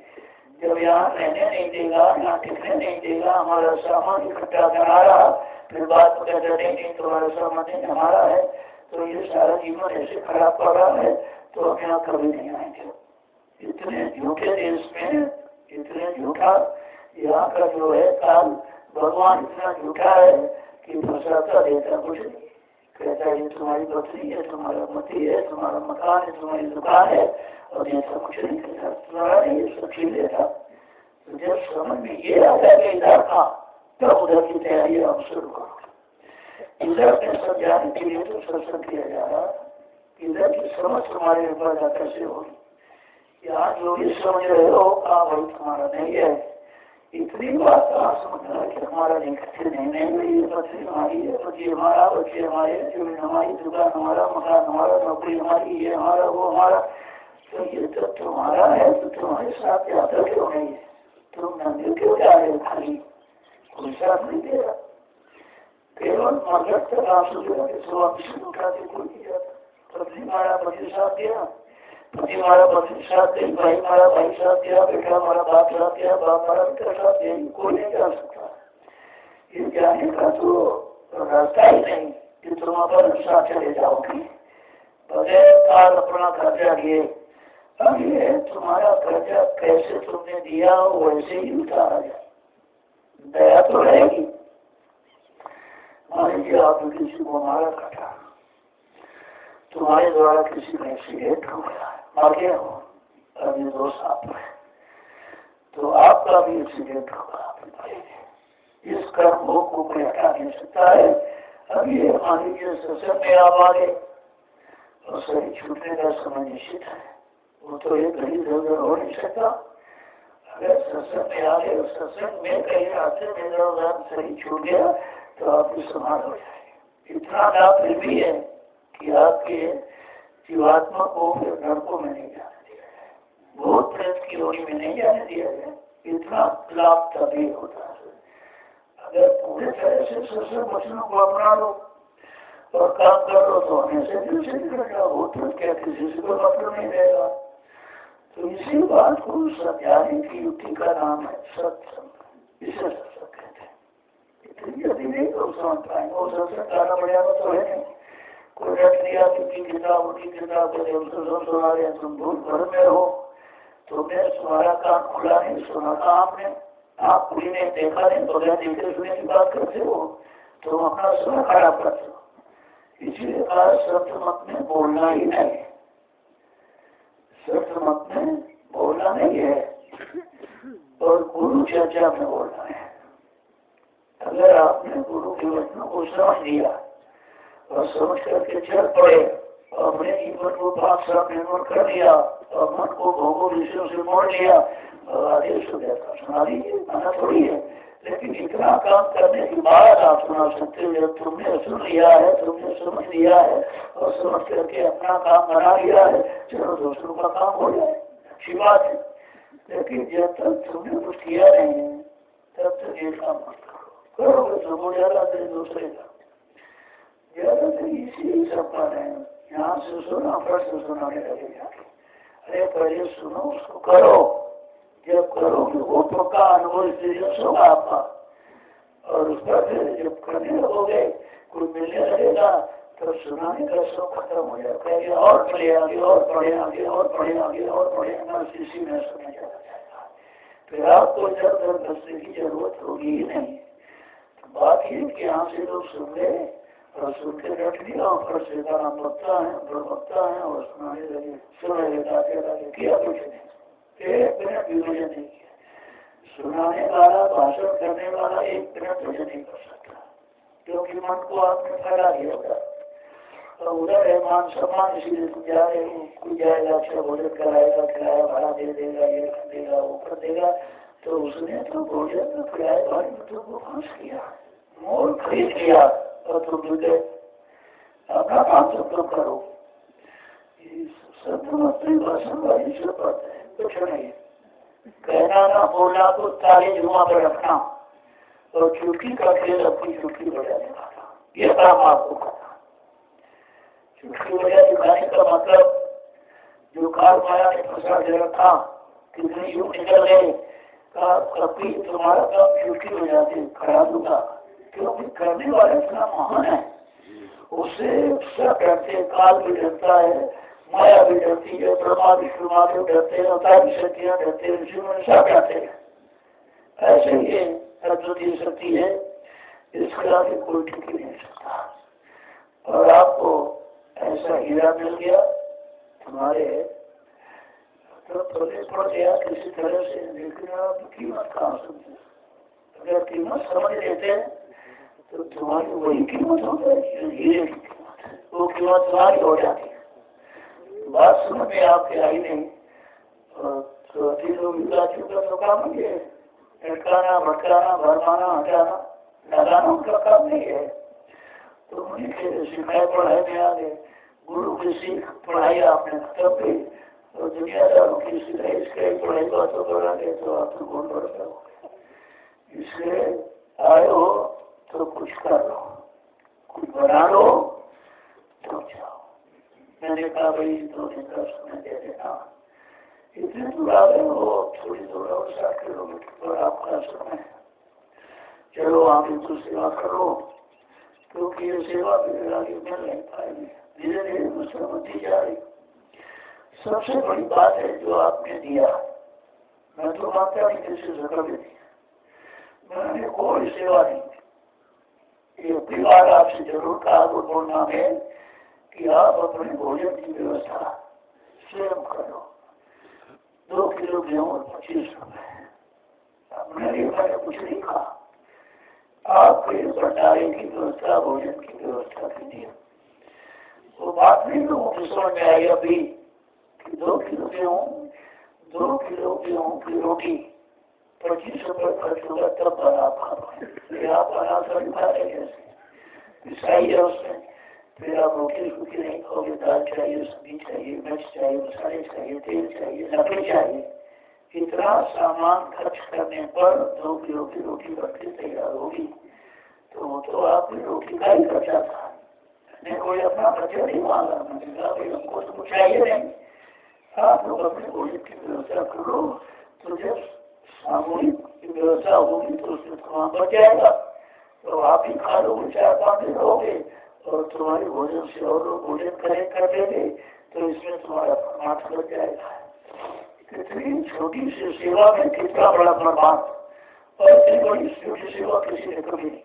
जब यहाँ रहने नहीं देगा, यहाँ टिकने नहीं देगा, हमारा सामान इकट्ठा करा रहा, फिर बात को कहते नहीं तुम्हारा सामान नहीं हमारा है, तो ये सारा जीवन ऐसे खराब पड़ रहा है, तो हम यहाँ कभी नहीं आएंगे। इतने झूठे देश में इतने झूठा यहाँ का जो है काल, भगवान इतना झूठा है कि फंसाता देता कुछ नहीं। कहता है ये तुम्हारी पत्नी है, तुम्हारा पति है, तुम्हारा मकान है, तुम्हारी दुकान है, और ऐसा कुछ नहीं कहता। तुम्हारा ये सब छीन लेता। तो जब समझ में ये आ जाएगा इधर का, तब उधर की तैयारी आप शुरू करो। इधर में समझाने के लिए तो सत्संग किया जा रहा, इधर की समझ तुम्हारे ऊपर कैसे होगी। यहाँ जो भी समझ रहे हो आप वही तुम्हारा नहीं है। इतनी बात कहाँ समझना है कि हमारा नहीं करते नहीं, ये पत्नी हमारी है, पति हमारा, बच्चे हमारे, जमीन हमारी, दुकान हमारा, मकान हमारा, नौकरी हमारी, ये हमारा वो हमारा। तो ये तो तुम्हारा है, तो तुम्हारे साथ यात्रा क्यों नहीं है? तुम मंदिर क्यों जा रहे हो? खाली कोई साथ नहीं दे रहा, केवल मदद का काम सोचेगा कि सुबह उठाते कोई नहीं जाता। पत्नी हमारा पति साथ दिया, पति हमारा पति साथ दे, भाई हमारा भाई साथ दिया, बेटा हमारा बाप साथ दिया, बाप हमारा बेटा साथ दिया, कोई नहीं जा सकता। ये जाने का तो रास्ता ही नहीं कि तुम अपन साथ चले जाओगे बगैर काल अपना कर्जा लिए। अब ये तुम्हारा कर्जा कैसे तुमने दिया वैसे ही उतारा जाए, दया तो रहेगी। मान लीजिए आपने किसी को मारा काटा, तुम्हारे द्वारा किसी का एक्सीडेंट हो गया, मर गया हो, अभी दोष आप है, तो आपका भी एक्सीडेंट होगा, आप मरेंगे। इस कर्म भोग को कोई हटा नहीं सकता है। अब ये मान लीजिए सत्संग में आप आ गए और शरीर छूटने का समय निश्चित है, वो तो एक घड़ी इधर हो नहीं सकता। अगर सत्संग में आ गए, सत्संग में कहीं आते मेरा शरीर छूट गया तो आपकी संभाल हो जाएगी। इतना लाभ फिर भी है कि आपके जीवात्मा को फिर नरकों में नहीं जाने दिया जाए, भूत प्रेत की योनि में नहीं जाने दिया जाए। इतना लाभ तभी होता है अगर पूरे तरह से सत्संग वचनों को अपना लो और काम कर लो तो हमेशा दिल से निकलेगा। भूत प्रेत क्या किसी से कोई मतलब नहीं रहेगा। तो इसी बात को समझाने की युक्ति का नाम है सत्संग। इसे सत्संग कहते हैं। इतनी जल्दी नहीं लोग समझ पाएंगे, वो सत्संग करना बढ़िया तो है नहीं। कोई रट लिया कि किताब उनकी किताब सुना रहे, तुम भूल भर में हो, तुमने तुम्हारा कान खुला नहीं, सुना था आपने, आप खुली नहीं, देखा नहीं, बगैर देखे सुने की बात करते हो। तुम अपना समय खराब करते हो। इसलिए कहा सत्य मत में बोलना ही नहीं, सत्य मत में बोलना नहीं है और गुरु चर्चा में बोलना है। अगर आपने गुरु के वचनों को समझ लिया और समझ करके चल पड़े और अपने जीवन को पाक साफ निर्भर कर दिया और मन को भोगों विषयों से मोड़ लिया और आदेश हो जाता सुना दीजिए, मना थोड़ी है। लेकिन इतना काम करने के बाद आप सुना सकते हो। जब तुमने सुन लिया है, तुमने समझ लिया है और समझ करके अपना काम बना लिया है, चलो दूसरों का काम हो जाए, अच्छी बात है। लेकिन जब तक तुमने कुछ किया नहीं है तब तक ये काम मत करो। करोगे तो वो ज्यादा देर दूसरे का ज्यादा देर इसी सब पर है। यहाँ से सुना फट से सुनाने लगे जाके, अरे पहले सुनो उसको करो। जब करोगे वो पक्का अनुभव एक्सपीरियंस होगा आपका और उस पर फिर जब करने लगोगे कोई मिलने लगेगा तो सुनाने का शौक खत्म हो जाएगा। और पढ़े आगे और पढ़े आगे और पढ़े आगे और पढ़े बस इसी में समय चला जाएगा। फिर आपको इधर उधर बसने की जरूरत होगी ही नहीं। तो बात ये कि यहाँ से लोग सुन ले और सुन के रख लिया और फिर से बक्ता है और सुनाने लगे, सुन लगे किया कुछ नहीं, एक मिनट विभजन नहीं किया। सुनाने वाला भाषण करने वाला एक मिनट भजन नहीं कर सकता क्योंकि मन को आपने फैला दिया होगा और उधर है मान सम्मान, इसीलिए तुम जा रहे हो। कोई जाएगा, अच्छा भोजन कराएगा, किराया भाड़ा दे देगा, ये कर देगा, वो कर देगा, तो उसने तो भोजन तो किराए भाड़े में तुमको फांस किया, मोल खरीद लिया और तुम जुटे अपना काम तुम करो। सत्यमस्ती भाषण वाली सब बात है, कुछ नहीं। कहना ना बोलना तो ताली जुआ पर रखना और चुटकी का खेल अपनी चुटकी बजा दिखाना, ये काम आपको करना। चुटकी बजा दिखाने का मतलब जो काल माया ने फंसा के रखा, कितने युग निकल गए, कभी तुम्हारा काम चुटकी बजा के करा दूंगा क्योंकि करने वाला इतना महान है। उससे सब डरते, काल भी डरता है, माया भी डरती है, ब्रह्मा विष्णु महादेव डरते हैं, अवतार शक्तियाँ डरते हैं, जीवन सब डरते हैं। ऐसे ही अद्वितीय शक्ति है, इसके आगे कोई टिक नहीं सकता। और आपको ऐसा हीरा मिल गया तुम्हारे तो थोड़े पड़ गया किसी तरह से, लेकिन आप कीमत कहाँ समझे। अगर कीमत समझ लेते तो तुम्हारी वही कीमत हो जाएगी, हीरे की कीमत, वो कीमत तुम्हारी हो जाती है। बात समझ में आपके आई नहीं तो अति लोग का तो काम नहीं है, लटकाना भटकाना भरमाना हटाना लगाना उनका काम नहीं है। तो उन्हीं के सिखाए पढ़ाई में आ गए, गुरु की सीख पढ़ाई आपने खत्म की और दुनियादारों की सिखाई सिखाई पढ़ाई बातों पर आ गए तो आप तो गुण बढ़ता हो। इसलिए आए हो तो कुछ कर लो, कुछ बना लो तो जाओ। मैंने कहा भाई तो समय दे देना, इतने दूर आ गए हो, थोड़ी दूर और 60 किलोमीटर पर आपका समय है, चलो आप इनको सेवा करो क्योंकि ये सेवा भी आगे मिल नहीं पाएगी, धीरे धीरे मुझसे बढ़ती जा रही। सबसे बड़ी बात है जो आपने दिया, मैं तो मानता नहीं किसी से कभी नहीं, मैंने कोई सेवा नहीं दी। ये परिवार आपसे जरूर कहा वो बोलना है कि आप अपने भोजन की व्यवस्था स्वयं करो। 2 किलो गेहूं और 25 रुपए, अपने लिए मैंने कुछ नहीं कहा, आपके भंडारे की व्यवस्था, भोजन की व्यवस्था कीजिए। वो बात नहीं लोगों को समझ में आई अभी कि 2 किलो गेहूं की रोटी 25 रुपए खर्च होगा तब आप खा पाए। आप अनाज खा रहे जैसे ईसाई है उसमें, फिर आप रोटी सूखी नहीं खाओगे, दाल चाहिए, सब्जी चाहिए, मिर्च चाहिए, मसाले चाहिए, तेल चाहिए, लकड़ी चाहिए। इतना सामान खर्च करने पर 2 किलो की रोटी बनकर तैयार होगी तो वो तो आपने रोटी का ही खर्चा था, मैंने कोई अपना खर्चा नहीं मांगा। मैंने कहा भाई हमको तो कुछ चाहिए नहीं, आप लोग अपने भोजन की व्यवस्था करो, तो जब सामूहिक व्यवस्था होगी तो उसमें थोड़ा बच जाएगा तो आप ही खा लोगे, 4-5 दिन रहोगे और तुम्हारे भोजन से और लोग भोजन कर देंगे तो इसमें तुम्हारा परमार्थ बच जाएगा। इतनी छोटी सी सेवा में कितना बड़ा परमार्थ, और इतनी बड़ी छोटी सेवा किसी ने कभी नहीं की।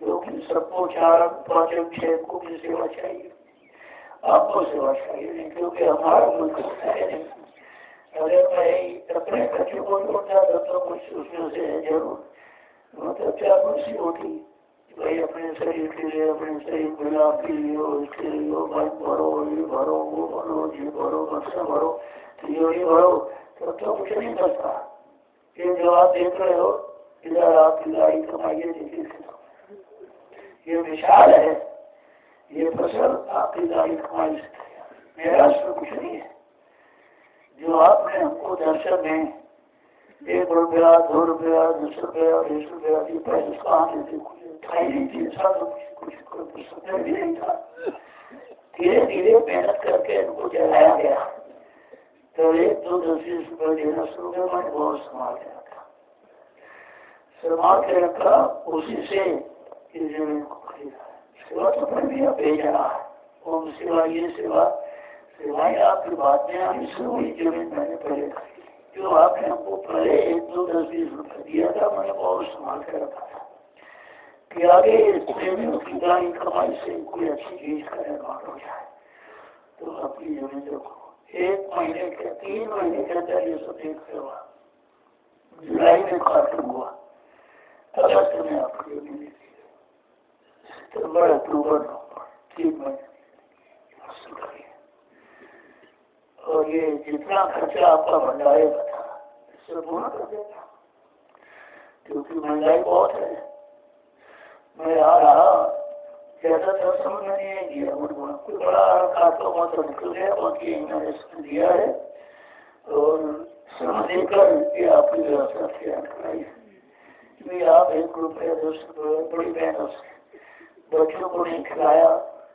क्योंकि सबको 4 5 6 को भी सेवा चाहिए, आपको सेवा चाहिए नहीं, क्योंकि हमारा मुल्क है नहीं। अगर मैं अपने खर्चे को जोड़ता तो कुछ उसमें से जरूर मतलब चापलूसी होती, भाई अपने शरीर के लिए, अपने शरीर मिला के लिए हो, इसके लिए हो, बैंक भरो, ये भरो, वो भरो, ये भरो, बक्सा भरो, तो ये भरो, तो कुछ नहीं बचता। ये जो आप देख रहे हो इधर आपकी गाड़ी कमाइए, देखिए ये विशाल है, ये फसल आपकी गाड़ी कमाई से मेरा इसमें कुछ नहीं है। जो आपने हमको दर्शन में 1 रुपया 2 रुपया 10 रुपया 20 रुपया ये पैसे कहाँ देते, खाई नहीं थी, कुछ समझ भी नहीं था। धीरे धीरे मेहनत करके इनको जलाया गया, तो 1 2 10 20 रुपये देना शुरू किया। मैंने बहुत संभाल के रखा, संभाल के रखा, उसी से इस जमीन को खरीदा। सेवा तो पर भी आप भेज रहा है, ओम सेवा, ये सेवा सेवाएं आपकी बात में आनी शुरू हुई। जमीन मैंने पहले खरीदी, जो आपने हमको पहले 1 2 10 20 रुपये दिया था, मैंने बहुत संभाल कर रखा था कि आगे प्रेमियों की गाड़ी कमाई से कोई अच्छी चीज का निर्माण हो जाए। तो अपनी जमीन रखो। 1 महीने के 3 महीने के अंदर ये सब एक हुआ। जुलाई में कार्यक्रम हुआ, अगस्त में आपकी जमीन दी, सितंबर अक्टूबर नवंबर 3 महीने हासिल करिए। और ये जितना खर्चा आपका भंडारेगा था इससे पूरा कर देगा, क्योंकि महंगाई बहुत है। मैं आ रहा ज्यादातर समझ में नहीं दिया, कोई बड़ा कार्यक्रम तो निकल गया, बाकी मैंने दिया है और समय देकर ये आपकी व्यवस्था तैयार कराई है। आप 1 रुपया 10 रुपये बड़ी मेहनत से बच्चों को नहीं खिलाया,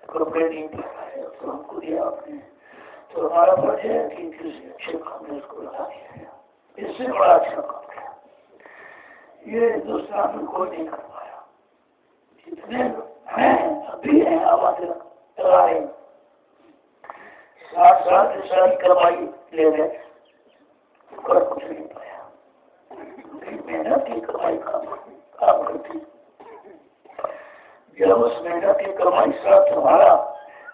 कपड़े नहीं पहनाया, तो हमको दिया आपने, तो हमारा फर्ज है कि किसी अच्छे काम में इसको लगा दिया। इससे बड़ा अच्छा काम किया, ये हिंदुस्तान में कोई नहीं कर पाया। जितने हैं अभी हैं आवाज लगा रहे, 60 साल की सारी कमाई ले गए, कर कुछ नहीं पाया। मेहनत की कमाई काम करती, जब उस मेहनत की कमाई साथ हमारा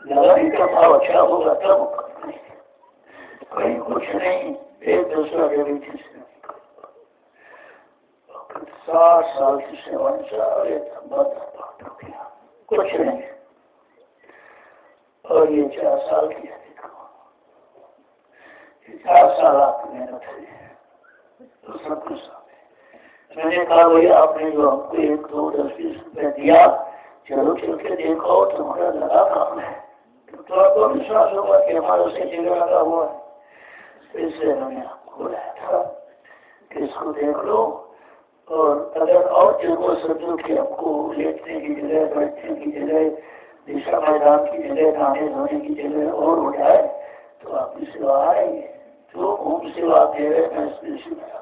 लगानी का भाव अच्छा होगा तब कहीं कुछ नहीं, एक दूसरा जरूरी चीज 60 साल की सेवा सारे कुछ नहीं। और ये 4 साल की है, 4 साल आपकी मेहनत है, तो सब कुछ मैंने कहा भैया आपने जो हमको 1 2 10 20 रुपये दिया, चलो चल के देखो तुम्हारा लगा काम है, तो आपको विश्वास होगा कि हमारा से जगह लगा हुआ है। इसलिए मैंने आपको बोलाया था कि इसको देख लो, और अगर और जगह समझो कि हमको लेटने की जगह, बैठने की जगह, दिशा मैदान की जगह, नहाने धोने की जगह और हो जाए तो आपकी सेवा आएगी। जो होम सेवा दे रहे मैं इस में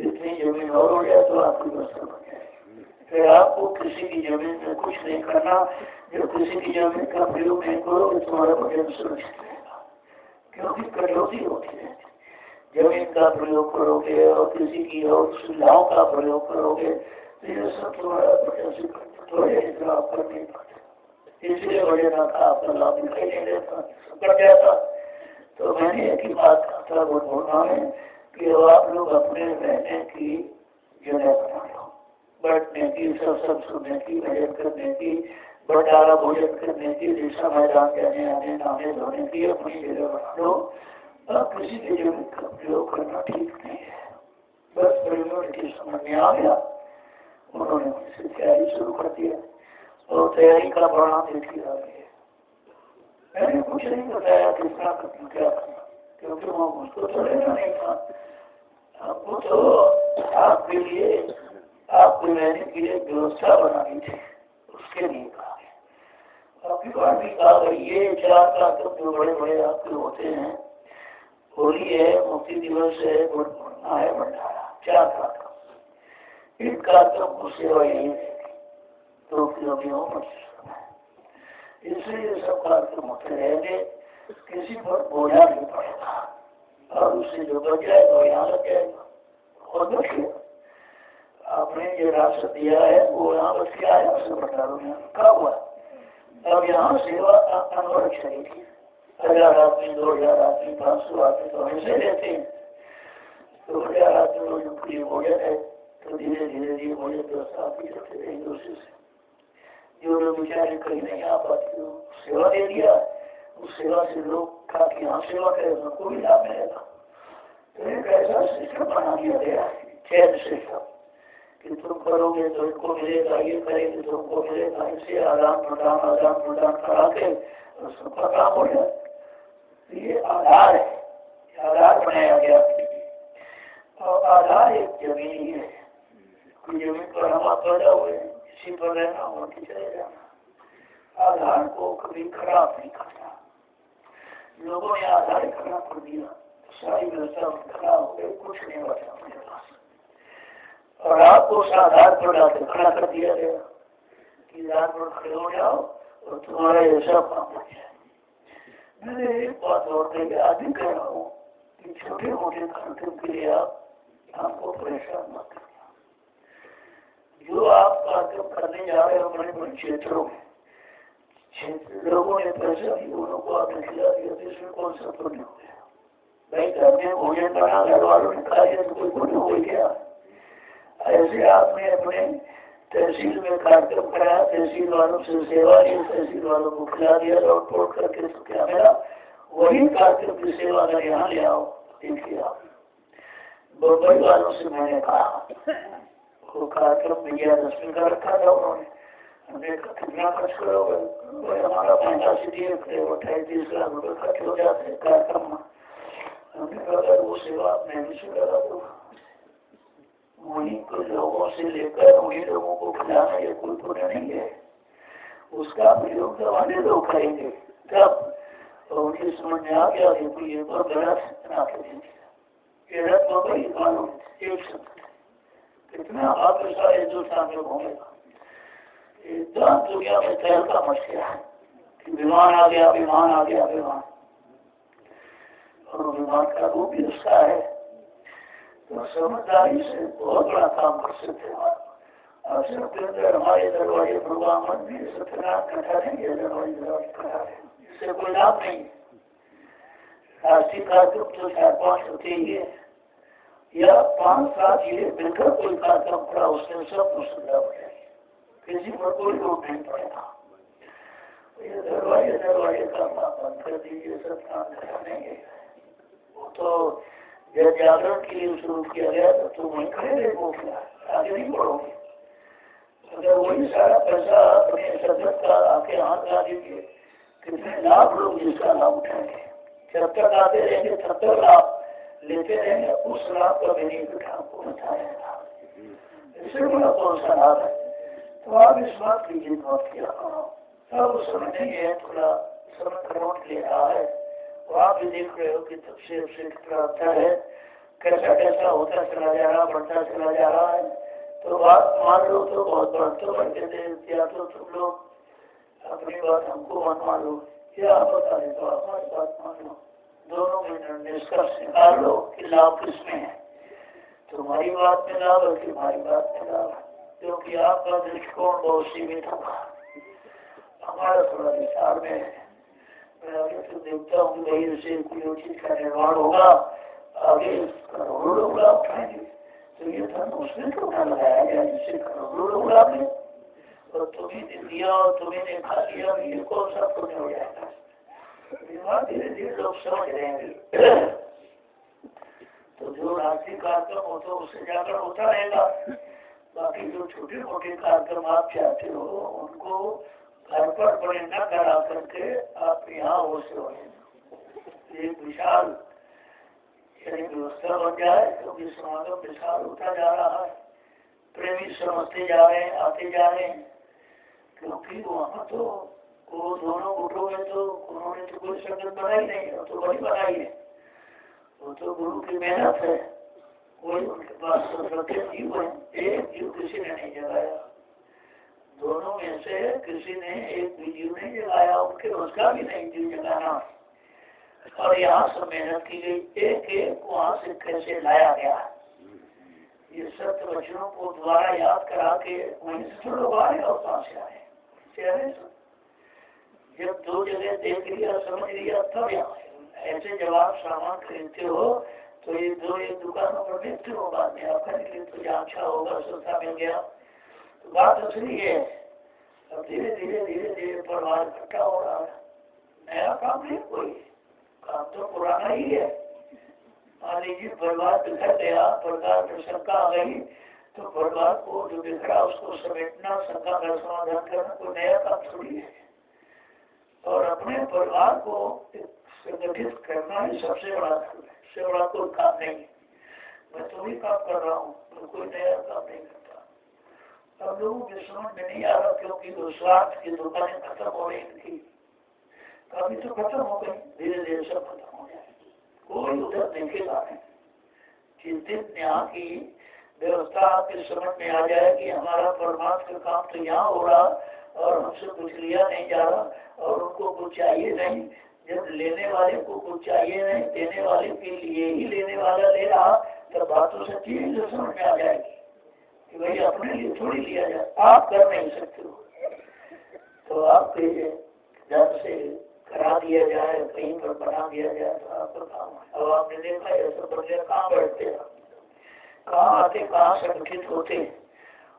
इतनी जमीन और हो जाए तो आपकी व्यवस्था बन जाएगी। फिर आपको किसी की जमीन में कुछ नहीं करना, जो किसी की जमीन का प्रयोग नहीं करोगे तुम्हारा भजन सुरक्षित रहेगा, क्योंकि कटौती होती है। जमीन का प्रयोग करोगे और किसी की और सुविधाओं का प्रयोग करोगे तो ये सब तुम्हारा भजन से लाभ कर नहीं पाते, इसलिए भजन का आपका लाभ दिखाई नहीं देता, बढ़ जाता। तो मैंने एक ही बात कहा था बोलना में कि आप लोग अपने रहने की जगह बना लो, बैठने की, सत्संग सुनने की, भजन करने की, भंडारा भोजन करने की, दिशा मैदान जाने आने नहाने धोने की अपनी जगह बना लो। अब किसी की जमीन का प्रयोग करना ठीक नहीं है। बस की समझ में आ गया, उन्होंने मुझसे तैयारी शुरू कर दिया और तैयारी का परिणाम देखिए आ गया। मैंने कुछ नहीं बताया कितना करना क्या करना, क्योंकि वो मुझको तो लेना नहीं था। आपको तो आपके लिए, आपको रहने के लिए व्यवस्था बनानी थी, उसके लिए कहा गया। आपकी बात भी कहा गई, ये 4 कार्यक्रम जो बड़े बड़े आपके होते हैं, होली है, मुक्ति दिवस है, गुरुपूर्णिमा है, भंडारा, 4 कार्यक्रम। इन कार्यक्रम को सेवा यही रहेगी, तो उपयोगियों पर इसलिए सब कार्यक्रम होते रहेंगे, किसी पर बोझा नहीं पड़ेगा और उससे जो बच जाएगा वो यहाँ लग जाएगा। और देखिए आपने जो राशन दिया है वो यहाँ बच के आया, उसे बता दो क्या हुआ। अब यहाँ सेवा अनवरत चलेगी, 1000 आदमी, 2000 आदमी, 500 आदमी तो हमेशा रहते हैं। 2000 आदमी रोज उनके लिए भोजन है, तो धीरे धीरे ये भोजन व्यवस्था आप ही करते रहेंगे उसी से। जो लोग बेचारे कहीं नहीं आ पाते सेवा दे दिया, उस सेवा से लोग खा के यहाँ सेवा करें, उनको भी लाभ मिलेगा। तो एक ऐसा सिस्टम बना दिया गया है, चैन सिस्टम, कि तुम करोगे तो इनको मिलेगा, ये करेंगे तो उनको मिलेगा। इसे आदान प्रदान करा के सबका काम हो जाए। ये आधार है, आधार बनाया गया। और आधार एक जमीन ही है, जमीन पर हम आप पैदा हुए, इसी पर रहना और चले जाना। आधार को कभी खराब नहीं करना। लोगों ने आधार खड़ा कर दिया, सारी व्यवस्था खराब हो गई, कुछ नहीं बचा मेरे पास। और आपको उस आधार पर लाकर खड़ा कर दिया गया कि आधार पर खड़े हो जाओ और तुम्हारा ये सब काम हो जाए। मैंने एक बात और कही, आदमी कह रहा हूँ कि छोटे मोटे कार्यक्रम के लिए आपको परेशान मत करना। जो आप कार्यक्रम करने जा रहे हो बड़े बड़े क्षेत्रों में, लोगों ने पैसा भी उन लोगों को आपने खिला दिया, तो इसमें कौन सा पुण्य हो गया भाई? घर में भोजन बना, घर वालों ने खा लिया तो कोई पुण्य हो गया? ऐसे आपने अपने तहसील में कार्यक्रम कराया, तहसील वालों से सेवा ली, तहसील वालों को खिला दिया, लौट पोट करके तो क्या मिला? वही कार्यक्रम की सेवा अगर यहाँ ले आओ, देखिए आप बम्बई वालों से मैंने कहा, वो कार्यक्रम विजयादशमी का रखा था उन्होंने, हमने कितना खर्च करोगे? हमारा 28-30 लाख रुपए खर्च हो जाते कार्यक्रम में। हमने कहा अगर वो सेवा मैं भी से करा दूँ, वहीं को लोगों से लेकर वही लोगों को खिलाना ये कोई पुण्य नहीं है। उसका प्रयोग जब अन्य लोग करेंगे तब उनकी समझ में आ गया कि ये पर गलत बना के देंगे। ये रथ बम्बई कानून एक शब्द कितना आप सारे हिंदुस्तान में घूमेगा। एकदम दुनिया में तहलका मच गया कि विमान आ गया, विमान आ गया, विमान। और विमान का रूप भी उसका है, तो समझदारी से बहुत बड़ा काम कर सकते हैं। अवसर के अंदर हमारे दरवाजे भगवान भी सत्यनारायण कथा नहीं है, दरवाजे कथा है, इससे कोई लाभ नहीं। राष्ट्रीय कार्यक्रम तो 4-5 होते ही है, या 5-7 ये मिलकर कोई कार्यक्रम पड़ा, उसमें सब कुछ सुविधा हो जाएगी, किसी पर कोई लोड नहीं पड़ेगा। ये दरवाजे का काम बंद कर दीजिए, सब काम करना नहीं है। वो तो जब जागरण के लिए शुरू किया गया था तो वहीं खड़े रहे, आगे नहीं बढ़ोगे। अगर वही सारा पैसा अपने सदस्य का आके हाथ ला दीजिए, कितने लाख लोग जिसका लाभ उठाएंगे। जब तक आते रहेंगे तब तक लाभ लेते रहेंगे, उस लाभ का बेनिफिट आपको बताएगा। इससे बड़ा कौन सा लाभ है? तो आप इस बात की जिद मत किया करो। अब समय नहीं है, थोड़ा समय करवट ले रहा है, आप भी देख रहे हो कि तब से उससे कितना है, कैसा कैसा होता चला जा रहा, बढ़ता चला जा रहा है। तो बात मान लो तो बहुत बढ़ते बढ़ते थे, या तो तुम लोग अपनी बात हमको मान लो, या आप बता दे तो हमारी बात मान लो। दोनों में निष्कर्ष निकाल लो कि लाभ किसमें है, तुम्हारी बात में लाभ है कि हमारी बात में लाभ है, क्योंकि आपका दृष्टिकोण बहुत सीमित होगा, हमारा थोड़ा विचार में है। मैं आगे तो देखता हूँ वही उसे कोई चीज का निर्माण होगा, आगे करोड़ों लोग लाभ उठाएंगे, तो ये धन उसने तो ना लगाया गया जिससे करोड़ों लोग लाभ ले, और तुम्हें दिया और तुम्हें खा लिया, ये कौन सा पुण्य हो जाएगा? धीरे धीरे लोग समझ रहेंगे। तो जो राष्ट्रीय कार्यक्रम हो तो उससे जाकर होता रहेगा, बाकी जो छोटे मोटे कार्यक्रम आप चाहते हो उनको घर पर बड़े न करा करके आप यहाँ हो से हो एक विशाल व्यवस्था बन जाए, क्योंकि समागम विशाल होता जा रहा है, प्रेमी समझते जा रहे हैं, आते जा रहे हैं। क्योंकि वहाँ तो वो दोनों गुरुओं में तो उन्होंने तो कोई संगत बनाई नहीं है, तो वही बनाई है, वो तो गुरु की मेहनत है, कोई उनके पास रखे जीव है, एक जीव किसी ने नहीं जगाया, दोनों में से किसी ने एक भी जीव नहीं जगाया, उनके उसका भी नहीं जीव जगाना। और यहाँ से मेहनत की गई, एक एक वहाँ से कैसे लाया गया, ये सत्य वचनों को दोबारा याद करा के वहीं से तो लोग आए और कहाँ से आए चेहरे से। जब 2 जगह देख लिया समझ लिया तब यहाँ ऐसे जब आप सामान खरीदते हो तो ये 2 एक दुकानों पर देखते हो, बाद में आप खरीद लेते तो जहाँ अच्छा होगा सस्ता मिल गया तो बात असली है। अब धीरे धीरे धीरे धीरे परिवार इकट्ठा हो रहा है। नया काम नहीं, कोई काम तो पुराना ही है। मान लीजिए परिवार बिखर गया, परिवार में शंका आ गई तो परिवार को जो बिखरा उसको समेटना, शंका का समाधान करना कोई नया काम थोड़ी है। और अपने परिवार को संगठित करना ही सबसे बड़ा काम है, इससे बड़ा कोई काम नहीं। मैं तो भी काम कर रहा हूँ तो कोई नया काम नहीं करता। अब लोगों के समझ में नहीं आ रहा क्योंकि स्वार्थ की दुकानें खत्म हो रही इनकी, कभी तो खत्म हो गई, धीरे धीरे सब खत्म हो जाएगी, कोई उधर देखेगा नहीं। जिस दिन यहाँ की व्यवस्था आपके समझ में आ जाए कि हमारा परमात्मा का काम तो यहाँ हो रहा और हमसे कुछ लिया नहीं जा रहा और उनको कुछ चाहिए नहीं, जब लेने वाले को कुछ चाहिए नहीं, देने वाले के लिए ही लेने वाला ले रहा, तब बात तो सच्ची है जो समझ में आ जाएगी कि भाई अपने लिए थोड़ी लिया जाए, आप कर नहीं सकते हो तो आपके धन से करा दिया जाए, कहीं पर बना दिया जाए तो आपका काम है। अब आपने देखा ऐसा बच्चे कहाँ बैठते हैं, कहाँ आते, कहाँ संगठित होते,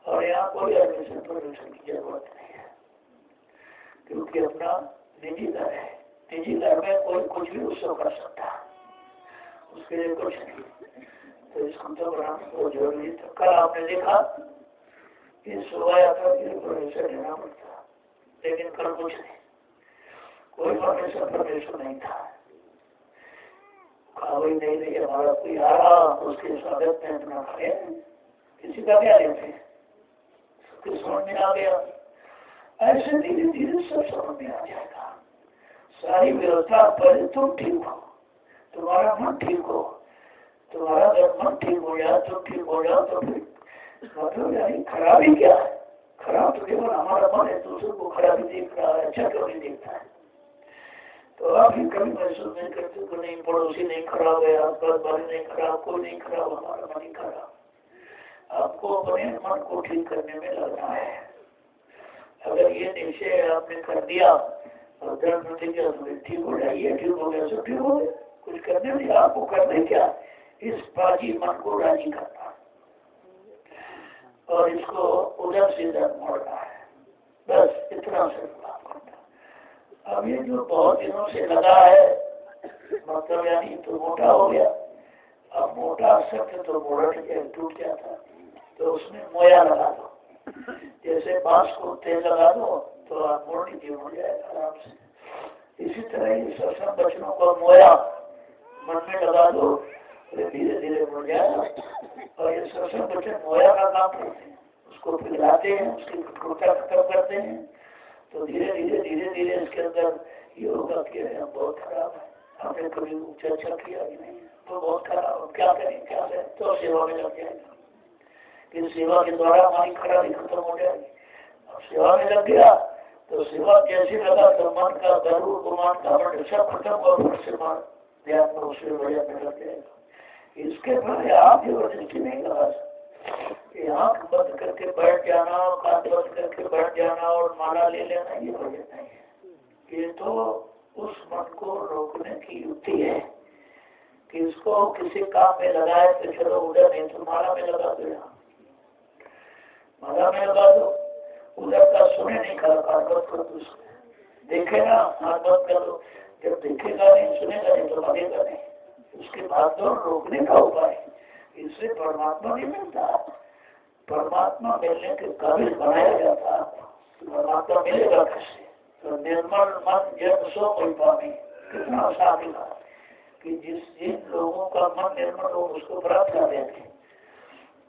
और यहाँ कोई एडमिशन परमिशन की जरूरत नहीं है क्योंकि अपना निजी घर है। निजी घर में कोई कुछ भी उसको कर सकता है, उसके लिए कुछ नहीं, तो इसको तो बनाना बहुत जरूरी था। कल आपने देखा कि शोभा यात्रा के लिए परमिशन लेना पड़ता, लेकिन कल कुछ नहीं, कोई परमिशन नहीं था। खावई नहीं रही, हमारा कोई आ रहा उसके स्वागत में अपना खाए, किसी का क्या लेते, सबके समझ में आ गया। ऐसे धीरे धीरे सब समझ में आ जाएगा। सारी व्यवस्था पहले तुम ठीक हो, तुम्हारा मन ठीक हो, तुम्हारा अगर मन ठीक हो जाए तो ठीक हो जाओ, तो फिर मतलब यानी खराबी क्या है? खराब तो केवल हमारा मन है, दूसरों को खराबी देख रहा है, अच्छा क्यों नहीं देखता है? तो आप ही कभी महसूस नहीं करते कि नहीं पड़ोसी नहीं खराब है, आसपास वाले नहीं खराब, कोई नहीं खराब, हमारा मन ही खराब। आपको अपने मन को ठीक करने में लगना है। अगर ये निश्चय आपने कर दिया और दर्द प्रतिक्रिया ठीक हो जाइए, ठीक हो गया सब ठीक हो गया, कुछ करने नहीं, आपको करना क्या, इस बाजी मन को राजी करना और इसको उधर से इधर मोड़ना है, बस इतना सिर्फ काम करना। अब ये जो बहुत दिनों से लगा है मतलब यानी तो मोटा हो गया, अब मोटा सख्त तो मोड़ टूट जाता, तो उसमें मोया लगा दो, जैसे बांस को तेल लगा दो तो आप मोड़ लीजिए, हो जाएगा आराम से। इसी तरह ही सत्संग वचनों का मोया मन में लगा दो, धीरे धीरे मुड़ जाएगा। और ये सत्संग वचन मोया का काम करते हैं, उसको पिघलाते हैं, उसकी कठोरता खत्म करते हैं, तो धीरे धीरे धीरे धीरे इसके अंदर ये होगा कि हम बहुत खराब है, हमने कभी चर्चा किया ही नहीं, तो बहुत खराब, क्या करें क्या करें, तो सेवा में लग जाएगा। कि सेवा के द्वारा हमारी खराबी खत्म हो जाएगी। अब सेवा में लग गया तो सेवा कैसे लगा तो मन का गरुड़ गुमान घमंड सब खत्म और फिर से मन ध्यान में उसमें बढ़िया में लग जाएगा। इसके पहले आप जबरदस्ती नहीं लगा सकते, आँख बंद करके बैठ जाना, कान बंद करके बैठ जाना और माला ले लेना, ये बढ़िया नहीं है। ये तो उस मन को रोकने की युक्ति है कि इसको किसी काम में लगाए तो चलो उधर, नहीं तो माला में लगा दो, यहाँ माला में लगा दो, उधर का सुने नहीं कर देखे ना, हाथ बंद कर दो, जब देखेगा नहीं सुनेगा नहीं तो भागेगा नहीं, उसके बाद तो रोकने का उपाय, इससे परमात्मा नहीं मिलता। परमात्मा मिलने के काबिल बनाया जाता, परमात्मा मिलेगा कैसे? तो निर्मल मन जब सो कोई पानी, कितना आसान है कि जिन लोगों का मन निर्मल हो उसको प्राप्त कर देते,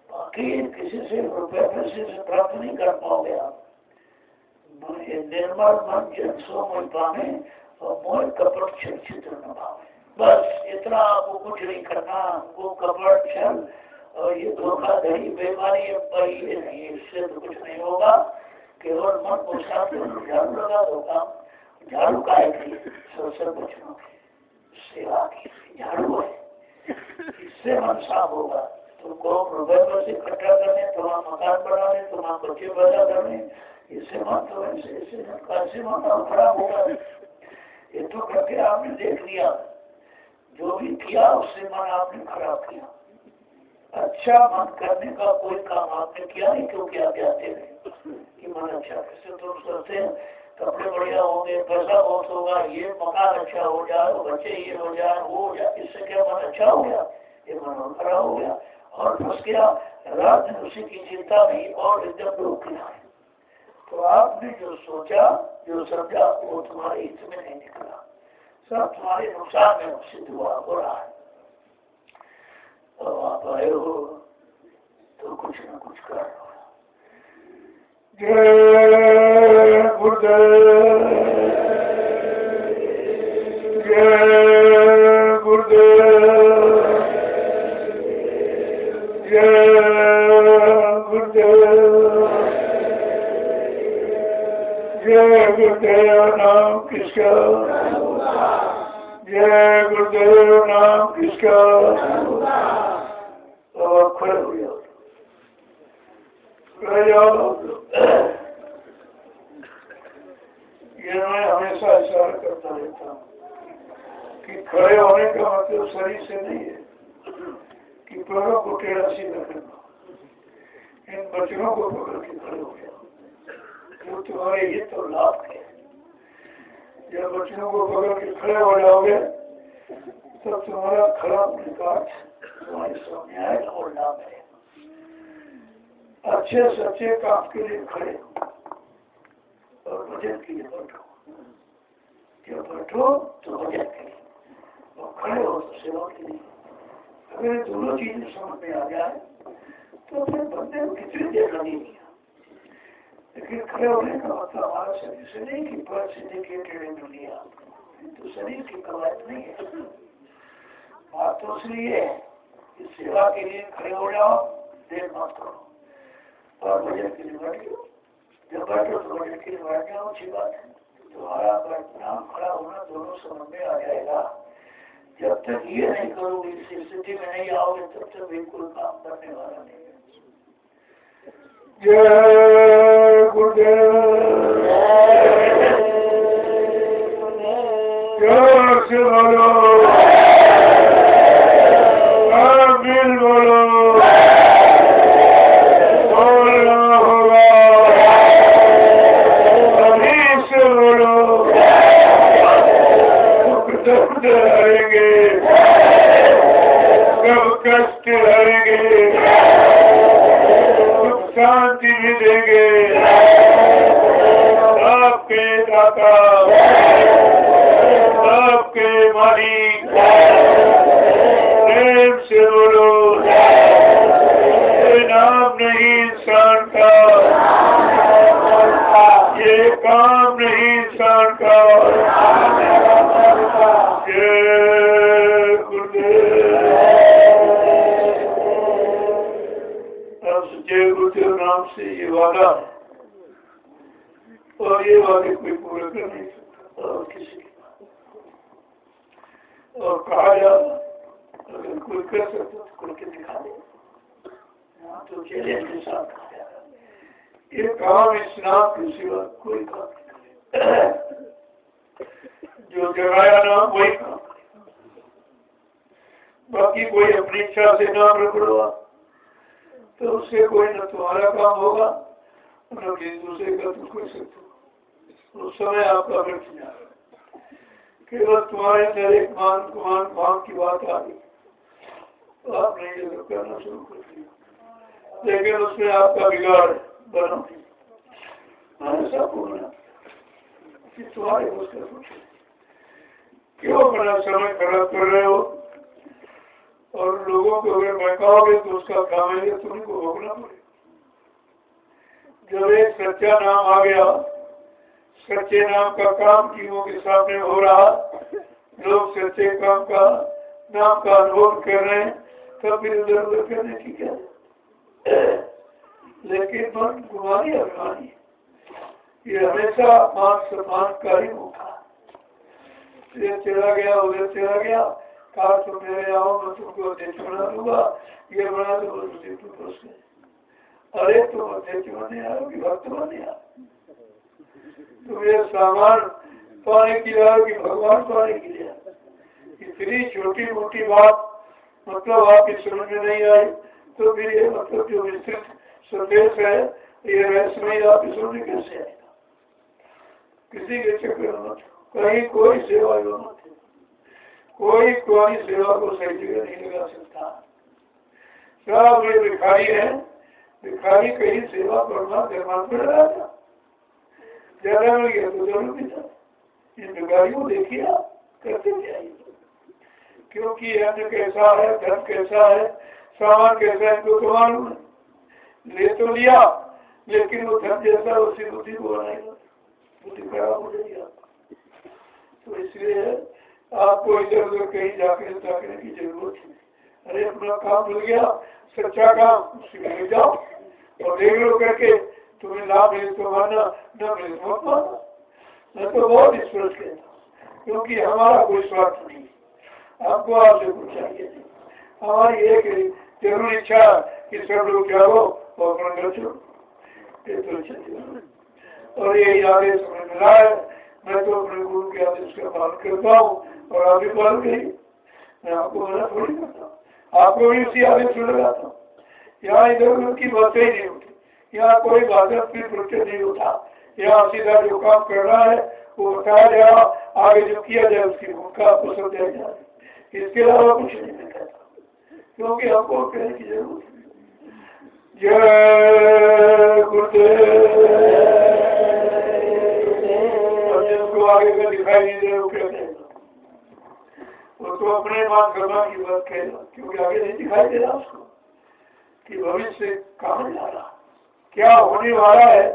बाकी किसी से रुपये पैसे से प्राप्त नहीं कर पाओगे आप। निर्मल मन जन सो मोह पावे और मोह कपट छल चित्र न पावे, बस इतना आपको कुछ नहीं करना। वो कपट छल और ये धोखाधड़ी बेमारी ये नहीं, इससे तो कुछ नहीं होगा। केवल मन को शांत झाड़ू लगा दो, काम झाड़ू का है, सत्संग वचनों की सेवा की झाड़ू है, इससे मन साफ होगा तुमको रुपये बस इकट्ठा करने, तुम्हारा मकान बनाने, तुम्हारा बच्चे पैदा करने, इससे मत हो, ऐसे मत खराब होगा। ये तो करके आपने देख लिया, जो भी किया उससे मन आपने खराब किया। अच्छा मन करने का कोई काम आपने किया नहीं, क्यों क्या कहते हैं कि मन अच्छा कैसे तो करते हैं, कपड़े बढ़िया होंगे, पैसा बहुत होगा, ये मकान अच्छा हो जाए, बच्चे ये हो जाए, वो हो जाए, इससे क्या मन अच्छा हो गया? ये मन खराब हो गया और फंस गया। रात में उसी की चिंता भी और एकदम डूब गया। तो आपने जो सोचा, जो समझा, वो तुम्हारे हित में नहीं निकला, सब तुम्हारे नुकसान में सिद्ध हुआ हो रहा है। तो आप आए हो तो कुछ न कुछ कर लो। जय गुरुदेव, जय गुरुदेव, जय गुरुदेव, जय गुरुदेव नाम किसका, जय गुरुदेव नाम किसका। और खड़े हो जाओ, खड़े जाओ। ये मैं हमेशा इशारा करता रहता हूँ कि खड़े होने का मतलब शरीर से नहीं है कि पैरों को टेढ़ा सीधा करना। इन बच्चों को पकड़ के खड़े हो जाओ, जो तुम्हारे हित और लाभ है। जब बच्चों को पकड़ के खड़े हो जाओगे तब तुम्हारा खराब निकाल तुम्हारे सामने आएगा और लाभ है। अच्छे सच्चे काम के लिए खड़े हो और भजन के लिए बैठो। जब बैठो तो भजन के लिए, और खड़े हो तो सेवा के लिए। अगर दोनों चीजें समझ में आ जाए तो फिर बंदे को कितनी देर लगेगी। लेकिन खड़े होने का मतलब हमारा शरीर से नहीं कि पैर से देखिए टेढ़े दुनिया, तो शरीर की कवायद नहीं है। बात तो इसलिए कि सेवा के लिए खड़े हो जाओ, देर मत करो और भजन के लिए बैठ जाओ। जब बैठो तो भजन के लिए बैठ जाओ, अच्छी बात है। तुम्हारा बैठना खड़ा होना दोनों समझ में आ जाएगा। जब तक ये नहीं करोगे, इस स्थिति में नहीं आओगे, तब तक बिल्कुल काम करने वाला नहीं है। जय गुरुदेव, जोर से बोलो, दिल बोलो, बोलना होगा, अभी से बोलो। दुख दर्द हरेंगे, सब कष्ट हरेंगे, शांति भी देंगे। आपके दाता, आपके मालिक, प्रेम से बोलो। ये नाम नहीं इंसान का, ये काम नहीं इंसान का। जय गुरुदेव। जय गुरुदेव नाम से ये वादा है और ये वादे कोई पूरा कर नहीं सकता और किसी की। और कहा जा, अगर कोई कर सकता तो करके दिखा दे। तो चैलेंज के साथ कहा जा रहा है, ये काम इस्लाम के सिवा कोई काम नहीं करे। जो जगाया नाम वही काम करे, बाकी कोई अपनी इच्छा से नाम रखवा तो उससे कोई न तुम्हारा काम होगा न किसी दूसरे का तुम कर सकते हो। उस समय आपका व्यर्थ जाएगा। केवल तुम्हारे अंदर एक मान की बात आ गई तो आपने ये सब करना शुरू कर दिया, लेकिन उसमें आपका बिगाड़ बना। ऐसा बोलना कि तुम्हारे मुझसे पूछे क्यों अपना समय खराब कर रहे हो और लोगों को अगर बहकाओगे तो उसका काम है तुमको भोगना पड़ेगा। जब एक सच्चा नाम आ गया, सच्चे नाम का काम टीमों के सामने हो रहा, लोग सच्चे काम का नाम का अनुभव कर रहे हैं, तब फिर इधर उधर करने की क्या। लेकिन मन गुमानी अभिमानी ये हमेशा मान सम्मान का ही होता। ये चला गया उधर चला गया, कहा तो मेरे आओ मैं तुमको अध्यक्ष बना दूंगा, ये बना दो पुरुष ने। अरे तुम अध्यक्ष बने आओ कि भक्त बने आओ? तुम ये सामान पाने के लिए आओ कि भगवान पाने के लिए? इतनी छोटी मोटी बात मतलब आपकी समझ में नहीं आई तो फिर ये मतलब जो विस्तृत संदेश है ये रहस्यमय आपकी समझ में कैसे आएगा? किसी के चक्कर मत, कहीं कोई सेवा मत, कोई सेवा को सही जगह नहीं लगा सकता। सब ये भिखारी है, भिखारी कहीं सेवा करना निर्माण में लगा था, ज्यादा मिल गया तो जरूर भी था। इन भिखारी को देखिए आप करते क्या है, क्योंकि अन्न कैसा है, धन कैसा है, सामान कैसा है इनको तो मालूम है। ले तो लिया लेकिन वो धन जैसा उसी बुद्धि को बनाएगा, बुद्धि खराब हो जाएगी आपको। तो इसलिए आपको इधर उधर कहीं जाकर ताकने की जरूरत है। अरे अपना काम मिल गया, सच्चा काम, उसी में जाओ और देख लो करके, तुम्हें लाभ मिले तो माना, न मिले तो मत माना। मैं तो बहुत स्पष्ट कहता हूँ, क्योंकि हमारा कोई स्वार्थ नहीं, आपको आपसे कुछ चाहिए नहीं। हमारी एक जरूर इच्छा कि सब लोग जाओ और अपना घर छोड़ो, और ये आदेश हमें मिला है। मैं तो अपने गुरु के आदेश का पालन करता हूँ और आप भी पालन करिए। मैं आपको मना थोड़ी करता हूँ, आपको भी उसी आदेश में लगाता हूँ। यहाँ इधर उधर की बातें ही नहीं होती, यहाँ कोई बाधा फिर प्रत्यय नहीं होता। यहाँ सीधा जो काम कर रहा है वो बताया जाए, आगे जो किया जाए उसकी भूमिका आपको समझाया जाए। इसके अलावा कुछ नहीं मैं कहता, क्योंकि आपको कहने की जरूरत है। जय गुरुदेव। और जिसको आगे का दिखाई नहीं दे वो कहते हैं, वो तो अपने मान करना की बात कहेगा, क्योंकि आगे नहीं दिखाई दे रहा उसको कि भविष्य कहाँ जा रहा, क्या होने वाला है,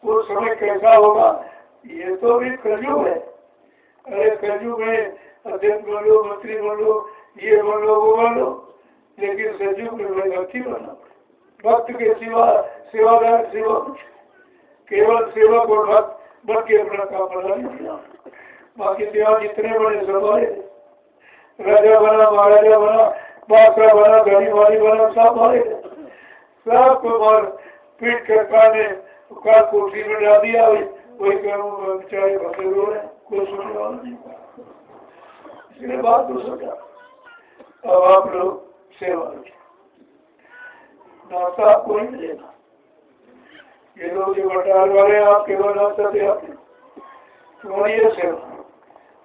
वो समय कैसा होगा। ये तो भी कलयुग है। अरे कलयुग में अध्यक्ष बन लो, मंत्री बन लो, ये बन लो, वो बन लो, लेकिन सतयुग में भक्ति बनना पड़े। भक्त के सिवा सेवादार सेवा कुछ, केवल सेवक और भक्त बन के अपना काम बना लिया। बाकी सेवा जितने बड़े सब बड़े, राजा बना, महाराजा बना, बादशाह बना, गरीब वाली बना, सब मारे, सबको मार पीट कर काने काल कोठी में डाल दिया। वही कर्म बेचारे भगे रो रहे, कोई सुनने वाला नहीं। इसलिए बात तो सोचा, अब आप लोग सेवा नाश्ता आपको नहीं मिलेगा। ये लोग जो बटाल वाले हैं आप केवल नाश्ता दे आते, तुम्हारी ये सेवा।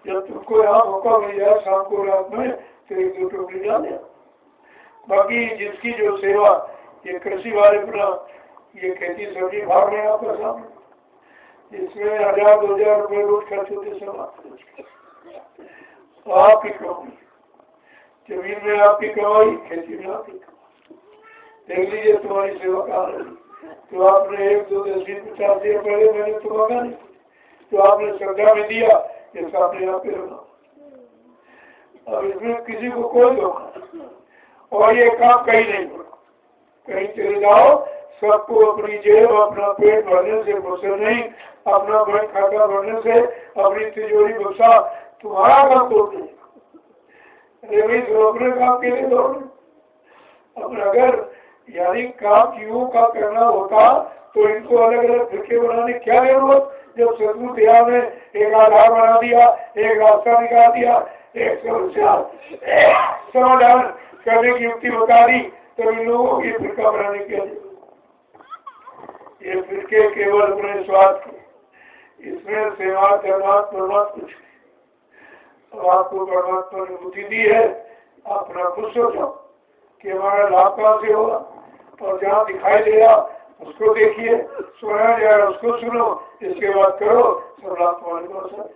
जब तुमको यहाँ मौका मिल जाए शाम को रात में तो एक दो टोकरी डाल दिया। बाकी जिसकी जो सेवा, ये कृषि वाले अपना ये खेती सब्जी भाग रहे हैं आपका सामने, इसमें 1000-2000 रुपये रोज खर्च होते सब आपकी कमाई, जमीन में आपकी कमाई, खेती में आपकी कमाई। देख लीजिए तुम्हारी सेवा कहाँ रही। तो आपने 1, 2, 10, 20, 50 दिया, पहले मैंने तो मांगा नहीं, तो आपने श्रद्धा में दिया, ये सामने आपके रखा। अब इसमें किसी को कोई धोखा नहीं, और ये काम कहीं नहीं होगा। कहीं चले जाओ, सबको अपनी जेब, अपना पेट भरने से फुर्सत नहीं, अपना बैंक खाता भरने से, अपनी तिजोरी बक्सा तुम्हारा काम तोड़ देगा। तो अपने काम के लिए दौड़। अब अगर यानी काम जीवों का करना होता तो इनको अलग अलग फिरके बनाने क्या जरूरत, जब सदगुरु दया में एक आधार बना दिया, एक रास्ता निकाल दिया, एक समस्या समाधान करने की युक्ति बता दी, तो इन लोगों की फिरका बनाने के लिए ये फिरके केवल अपने स्वार्थ के, इसमें सेवा धर्मात्मा परमात्मा कुछ नहीं। तो आपको परमात्मा ने बुद्धि दी है, अपना खुद सोचो कि हमारा लाभ कहाँ से होगा, और जहाँ दिखाई दे रहा उसको देखिए, सुना जा रहा उसको सुनो, इसके बाद करो, सब लाभ तुम्हारे पास आए।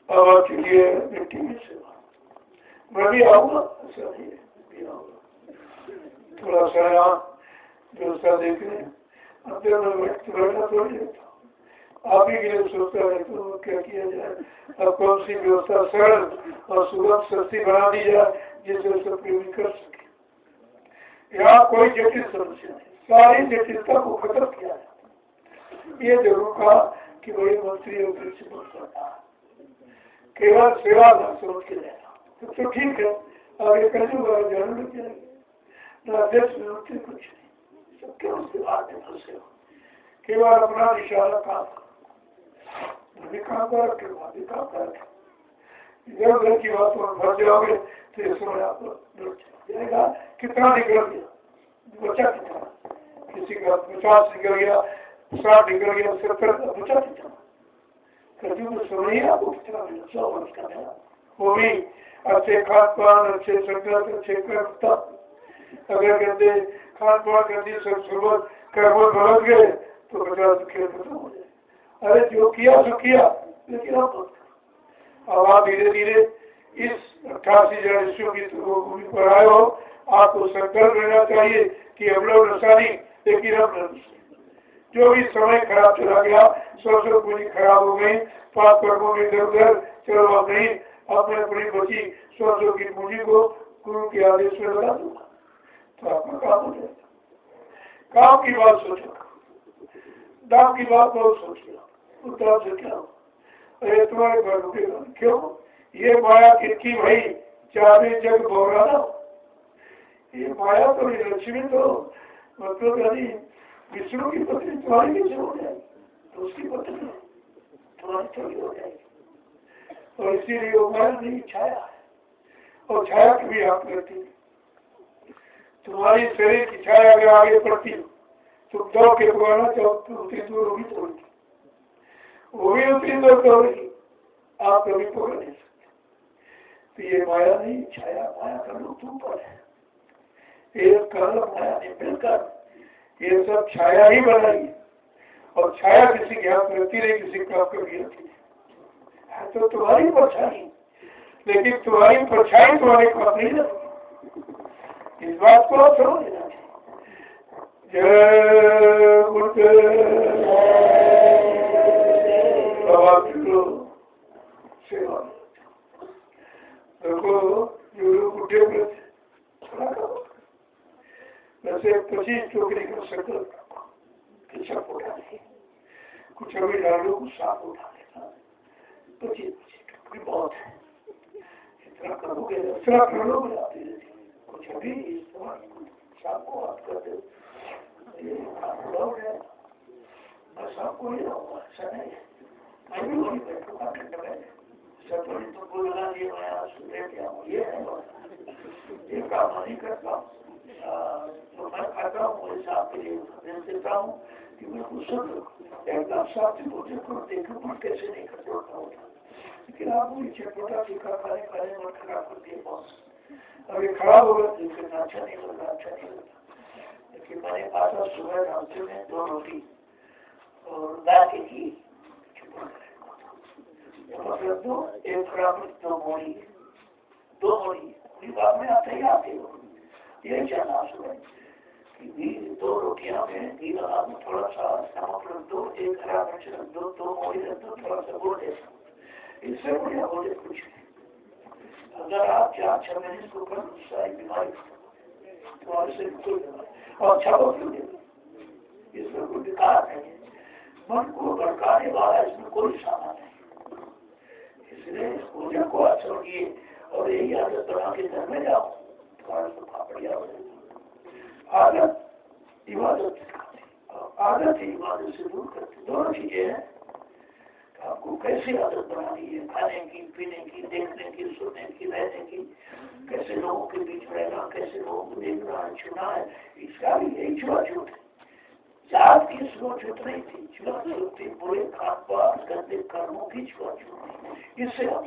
अब आपके लिए मिट्टी की सेवा, मैं भी आऊँगा, थोड़ा सा यहाँ व्यवस्था देख रहे हैं, बैठना थोड़ी देता हूँ, आप ही के लिए सोचता है तो क्या किया जाए। अब कौन सी व्यवस्था सरल और सुगम सस्ती बना दी जाए जिससे सब प्रयोग कर सके। यहाँ कोई जटिल समस्या नहीं, सारी जटिलता को खत्म किया जाए। ये जरूर कहा कि बड़े मंत्री और प्रिंसिपल सरकार केवल सेवा समझ के रहना, तो ठीक है, आगे कैसे बात जान लग जाएगी ना, देश में होते कुछ नहीं, सब क्या उसके बाद में फंसे हो, केवल अपना इशारा काम भी काम कर रखे, भी काम कर रखे, इधर उधर की बात में फंस जाओगे तो इस समय आपको जाएगा। कितना निकल गया बच्चा, कितना किसी का 50 निकल गया, 60 निकल गया, 70 का बच्चा कितना, कभी तो समय ही आपको कितना 100 वर्ष का है, वो भी अच्छे खान पान, अच्छे संगत, अच्छे कर्म। अगर कहते खान पान करती सब सुबह कर्म गलत गए तो 50 खेल खत्म हो जाए। अरे जो किया सो किया, लेकिन अब आप धीरे धीरे इस 88,000 ईस्वी की भूमि पर आए हो, आपको संकल्प लेना चाहिए कि हम लोग नशा नहीं, लेकिन अब जो भी समय खराब चला गया, सब पूरी खराब हो गई, पाप कर्मों में इधर उधर चलो, अब नहीं, आपने अपनी बची 100 की पूंजी को गुरु के आदेश में लगा दूंगा तो आपका काम हो जाएगा। काम की बात सोचो, दाम की बात बहुत सोचिए, उत्तर से क्या हो, अरे तुम्हारे घर रुकेगा क्यों, ये माया किसकी भाई, चाहे जग बोरा ना, ये माया तो लक्ष्मी तो मतलब यानी विष्णु की पत्नी तुम्हारी नीचे हो जाएगी, तो उसकी पत्नी तुम्हारी थोड़ी हो जाएगी, और इसीलिए वो माया नहीं छाया है, और छाया की भी आप करती है। तुम्हारी शरीर की छाया अगर आगे बढ़ती हो, तुम दौड़ के पकड़ना चाहो तो उतनी दूर होगी थोड़ी, वो भी उतनी दूर दौड़ेगी, आप कभी पकड़ नहीं सकते। तो ये माया नहीं छाया, माया का रूप तुम पर है, एक काल माया ने मिलकर ये सब छाया ही बनाई, और छाया किसी के हाथ रहती नहीं, किसी काम करती रहती है, तो तुम्हारी परछाई, लेकिन तुम्हारी परछाई तुम्हारे पास नहीं रहती, इस बात को आप समझ लेना। जय गुरुदेव, सेवा देखो, जो लोग उठे हुए थे वैसे 25 टोकरी का संकल्प सब उठाने, कुछ अभी लाडू को साफ उठाने का 25 टोकरी बहुत है, इतना करोगे, इतना कर लो आती रहती, कुछ अभी इस्तेमाल साफ को बात कर दो, ये लौट है, बस आपको ही होगा, ऐसा नहीं है, मैं भी वही बैठूंगा ठंड में, सब तो बोल रहा ये मैं आज सुबह क्या हूँ, ये है ये काम नहीं करता, तो मैं खाता हूँ, वैसे आपके लिए देता हूँ कि मैं कुछ सुन एक बार साथ ही मुझे को देखो मैं कैसे नहीं कर जोड़ता होता, लेकिन आप मुझे चटपटा तीखा खाने मन खराब कर दिए बॉस, अब ये खराब हो गया, तो अच्छा नहीं लगा, अच्छा नहीं लगा, लेकिन मैंने कहा सुबह नाश्ते में 2 रोटी और दाल की घी, मतलब 2 1 ग्राम 2 मोड़ी, 2 मोड़ी बात में आते ही आते हो, यही चाहना सुबह कि घी 2 रोटियां में घी लगा दो, थोड़ा सा नमक रख दो, 1 ग्राम मिर्च रख दो, 2 मोड़ी रख दो, थोड़ा सा गुड़ दे दो, इससे बढ़िया बोले कुछ नहीं। अगर आप 4-6 महीने को कर सारी बीमारी तुम्हारे से कोई और अच्छा हो क्यों नहीं, इसमें कोई विकार नहीं है, मन को भड़काने वाला इसमें कोई सामान नहीं, इसलिए पूजा को आचरण किए और यही आदत बना के घर में जाओ, तुम्हारा सुखा बढ़िया हो जाएगा। आदत इबादत सिखाती, आदत ही इबादत से दूर करती, दोनों चीजें हैं, आपको कैसी आदत बनानी है, खाने की, पीने की, देखने की, सुनने की, रहने की, कैसे लोगों के बीच रहना, कैसे लोगों को देखना है, छूना है, इसका भी यही छुआछूत है। जात की छुआछूत नहीं थी, छुआछूत थी बुरे खान पान गंदे कर्मों की छुआछूत, इससे आप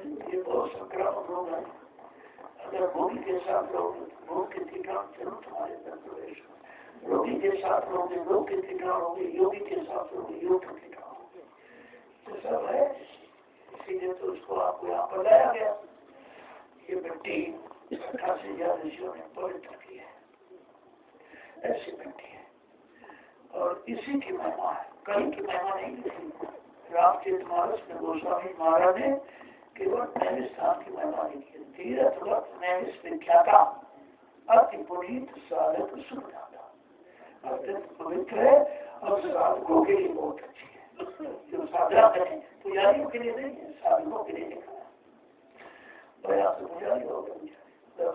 ये बहुत संक्रामक रोग है। अगर भोगी के साथ रहोगे तो भोग के कीटाणु जरूर तुम्हारे अंदर प्रवेश हो, रोगी के साथ रहोगे रोग के कीटाणु होंगे, योगी के साथ रहोगे योग के कीटाणु होंगे, तो सब है, इसीलिए तो उसको आपको यहाँ पर लाया गया। ये मिट्टी 88,000 ऋषियों ने पवित्र की है, ऐसी मिट्टी है, और इसी की महिमा है, कहीं की महिमा नहीं लिखी। रामचरितमानस में गोस्वामी महाराज ने केवल नैमिष स्थान की महिमा लिखी, तीर्थ वक्त नैमिष विख्याता अति पुनीत साधक सुखदाता, अत्यंत पवित्र है और साधकों के लिए बहुत अच्छी है, जो साधना करें, पुजारियों के लिए नहीं है, साधकों के लिए लिखा है। प्रयास से पुजारी हो गए, 10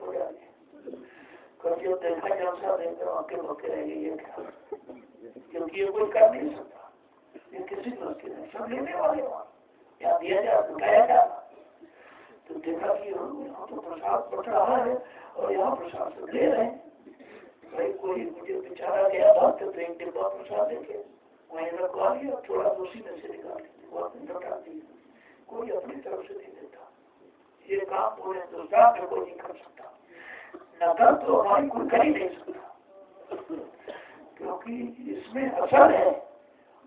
पुजारी कभी देखा जलसा देखकर आके भूखे रह गई है क्या, क्योंकि ये कोई कर नहीं सकता, ये किसी को नहीं, सब लेने वाले वहाँ यहाँ दिया जा लुटाया जाना। तो देखा कि यहाँ तो प्रसाद बच रहा है और यहाँ प्रसाद से ले रहे हैं। भाई कोई मुझे बेचारा गया था तो एक डिब्बा प्रसाद देखे वहीं रखवा लिया, थोड़ा उसी में से निकाल लौटा दिया, कोई अपनी तरफ से नहीं देता। ये काम पूरे हिंदुस्तान में कोई नहीं कर सकता, नकल तो हमारी कोई कर ही नहीं सकता, क्योंकि इसमें असर है,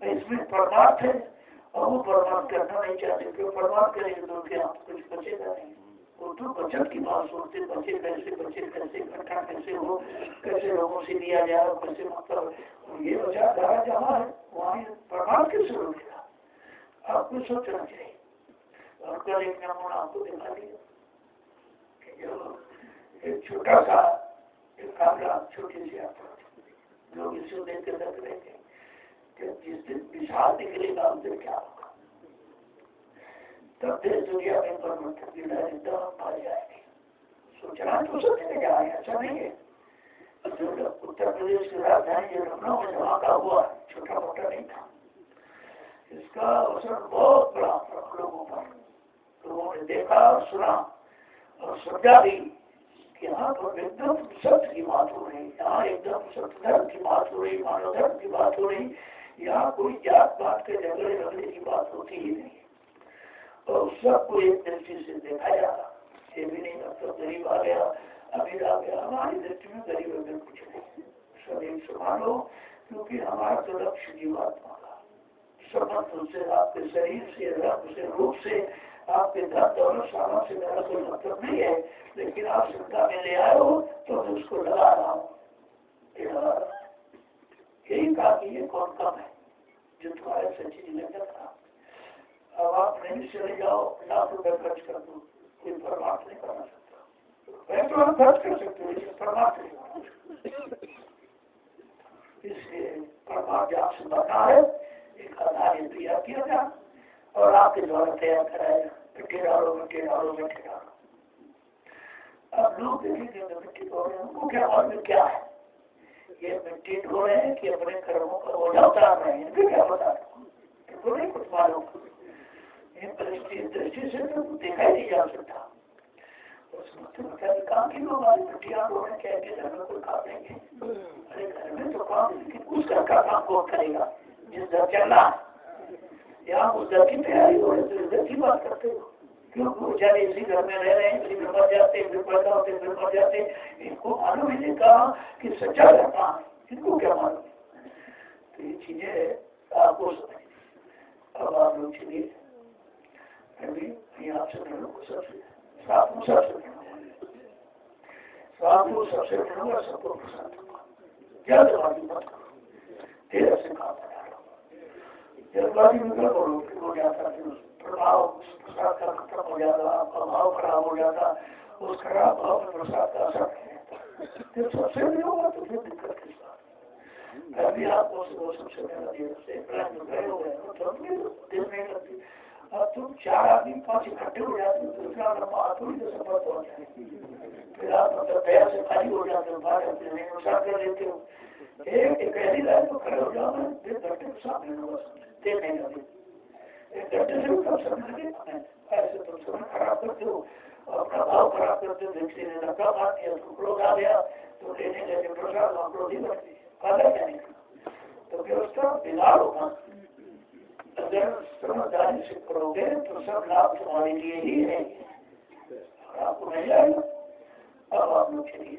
इसमें परमार्थ है और वो परमार्थ करना नहीं चाहते, क्यों परमार्थ करेंगे तो क्या कुछ बचेगा नहीं। वो तो बचत की बात सोचते, बचे कैसे इकट्ठा कैसे हो, कैसे लोगों से लिया जाए, कैसे मतलब ये बचा धारा जहाँ है वहाँ परमार्थ कैसे रोकेगा, आपको सोचना चाहिए। और कल एक नमूना आपको दिखा दिया कि जो एक छोटा सा एक कामरा छोटी सी यात्रा लोग इसे लेकर रख रहे थे कि जिस दिन विशाल निकलेगा उस दिन क्या होगा, तब देश दुनिया में परिवर्तन की लहर एकदम भर जाएगी। सोचना तो सोचने जा रहे हैं, ऐसा नहीं है। जो उत्तर प्रदेश की राजधानी जो लखनऊ में वहाँ का हुआ छोटा मोटा नहीं था, इसका असर बहुत बड़ा लोगों पर, लोगों ने देखा और सुना और समझा भी कि यहाँ पर एकदम सत्य की बात हो रही, यहाँ एकदम सत्य धर्म की बात हो रही, मानव धर्म की बात हो रही, यहाँ कोई जात पात के झगड़े रगड़े की बात होती ही नहीं। और सबको एक दृष्टि से देखा जा रहा, ये भी नहीं मतलब गरीब आ गया अमीर आ गया, हमारी दृष्टि में गरीब अमीर कुछ नहीं, सब एक समान हो, क्योंकि हमारा तो लक्ष्य जीवात्मा का संबंध उससे, आपके शरीर से, रंग से, रूप से, आपके धन दौलत सामान से मेरा कोई मतलब नहीं है, लेकिन आप श्रद्धा में ले आए हो तो मैं उसको लगा रहा हूँ, यही कहा कि ये कौन काम है जो तुम्हारे सच्ची जिंदगी का। अब आप नहीं चले जाओ, लाख रुपए खर्च कर दो, कोई परमार्थ नहीं करना सकता, वैसे तो हम खर्च कर सकते हो लेकिन परमार्थ नहीं करना सकते। इसलिए परमार्थ जहाँ से बना है एक आधार तैयार किया जाए और आपके द्वारा तैयार कराया जाए, मिट्टी डालो मिट्टी डालो मिट्टी डालो। अब लोग देखेंगे तो मिट्टी ढो रहे हैं, उनको क्या मालूम क्या है, ये मिट्टी ढो रहे हैं कि अपने कर्मों का बोझा उतार रहे हैं, इनको क्या पता, इनको नहीं कुछ मालूम। दृष्टि से तो देखा ही नहीं जा सकता, काम की लोग आज मिट्टियाँ ढो रहे हैं, क्या घर में कोई काम नहीं है, अरे घर में तो काम, लेकिन उस घर का काम कौन करेगा जिस घर चलना है, यहाँ उस घर की तैयारी हो रही है, तो इस घर की बात करते हो, क्यों बेचारे इसी घर में रह रहे हैं, फिर मर जाते, फिर पैदा होते, फिर मर जाते, इनको मालूम ही नहीं कहा कि सच्चा घर कहाँ है, इनको क्या मालूम। तो ये चीजें आपको समझ, अब आप लोग चलिए अभी आपसे मिलूंगा, सबसे साथ सबसे मिलूंगा, सबको प्रसाद दूंगा, जल्दबाजी मत करो, तेरे से काम बना लो, जल्दबाजी में क्या करो, फिर हो जाता, फिर प्रभाव प्रसाद का खत्म हो जाता, आपका भाव खराब हो जाता, उस खराब भाव में प्रसाद का असर नहीं रहता, फिर सबसे नहीं होगा तो फिर दिक्कत किस बात। अभी आपको सबसे मेरा गए हो गए तो देर नहीं लगती, अब तुम 4 आदमी 5 इकट्ठे हो जाते हो तो इतना लंबा थोड़ी देर सफर हो जाए, फिर आप मतलब तैयार से खाली हो जाते हो, बाहर अपने नहीं नुकसान कर लेते हो, एक ऐसी लाइन तो खड़े हो जाओ, 1 घंटे के सामने देर नहीं लगती, 1 घंटे से कम समय ऐसे तुम समय खराब करते हो, अपना भाव खराब करते हो, व्यक्ति ने धक्का मार दिया तो क्रोध आ गया, तो लेने लगे प्रसाद वहाँ क्रोध ही बढ़ती फायदा क्या निकला, तो व्यवस्था बिगाड़ो मत, अगर समझदारी से करोगे तो सब लाभ तुम्हारे लिए ही है, आपको मिल जाएगा। अब आप लोग चलिए।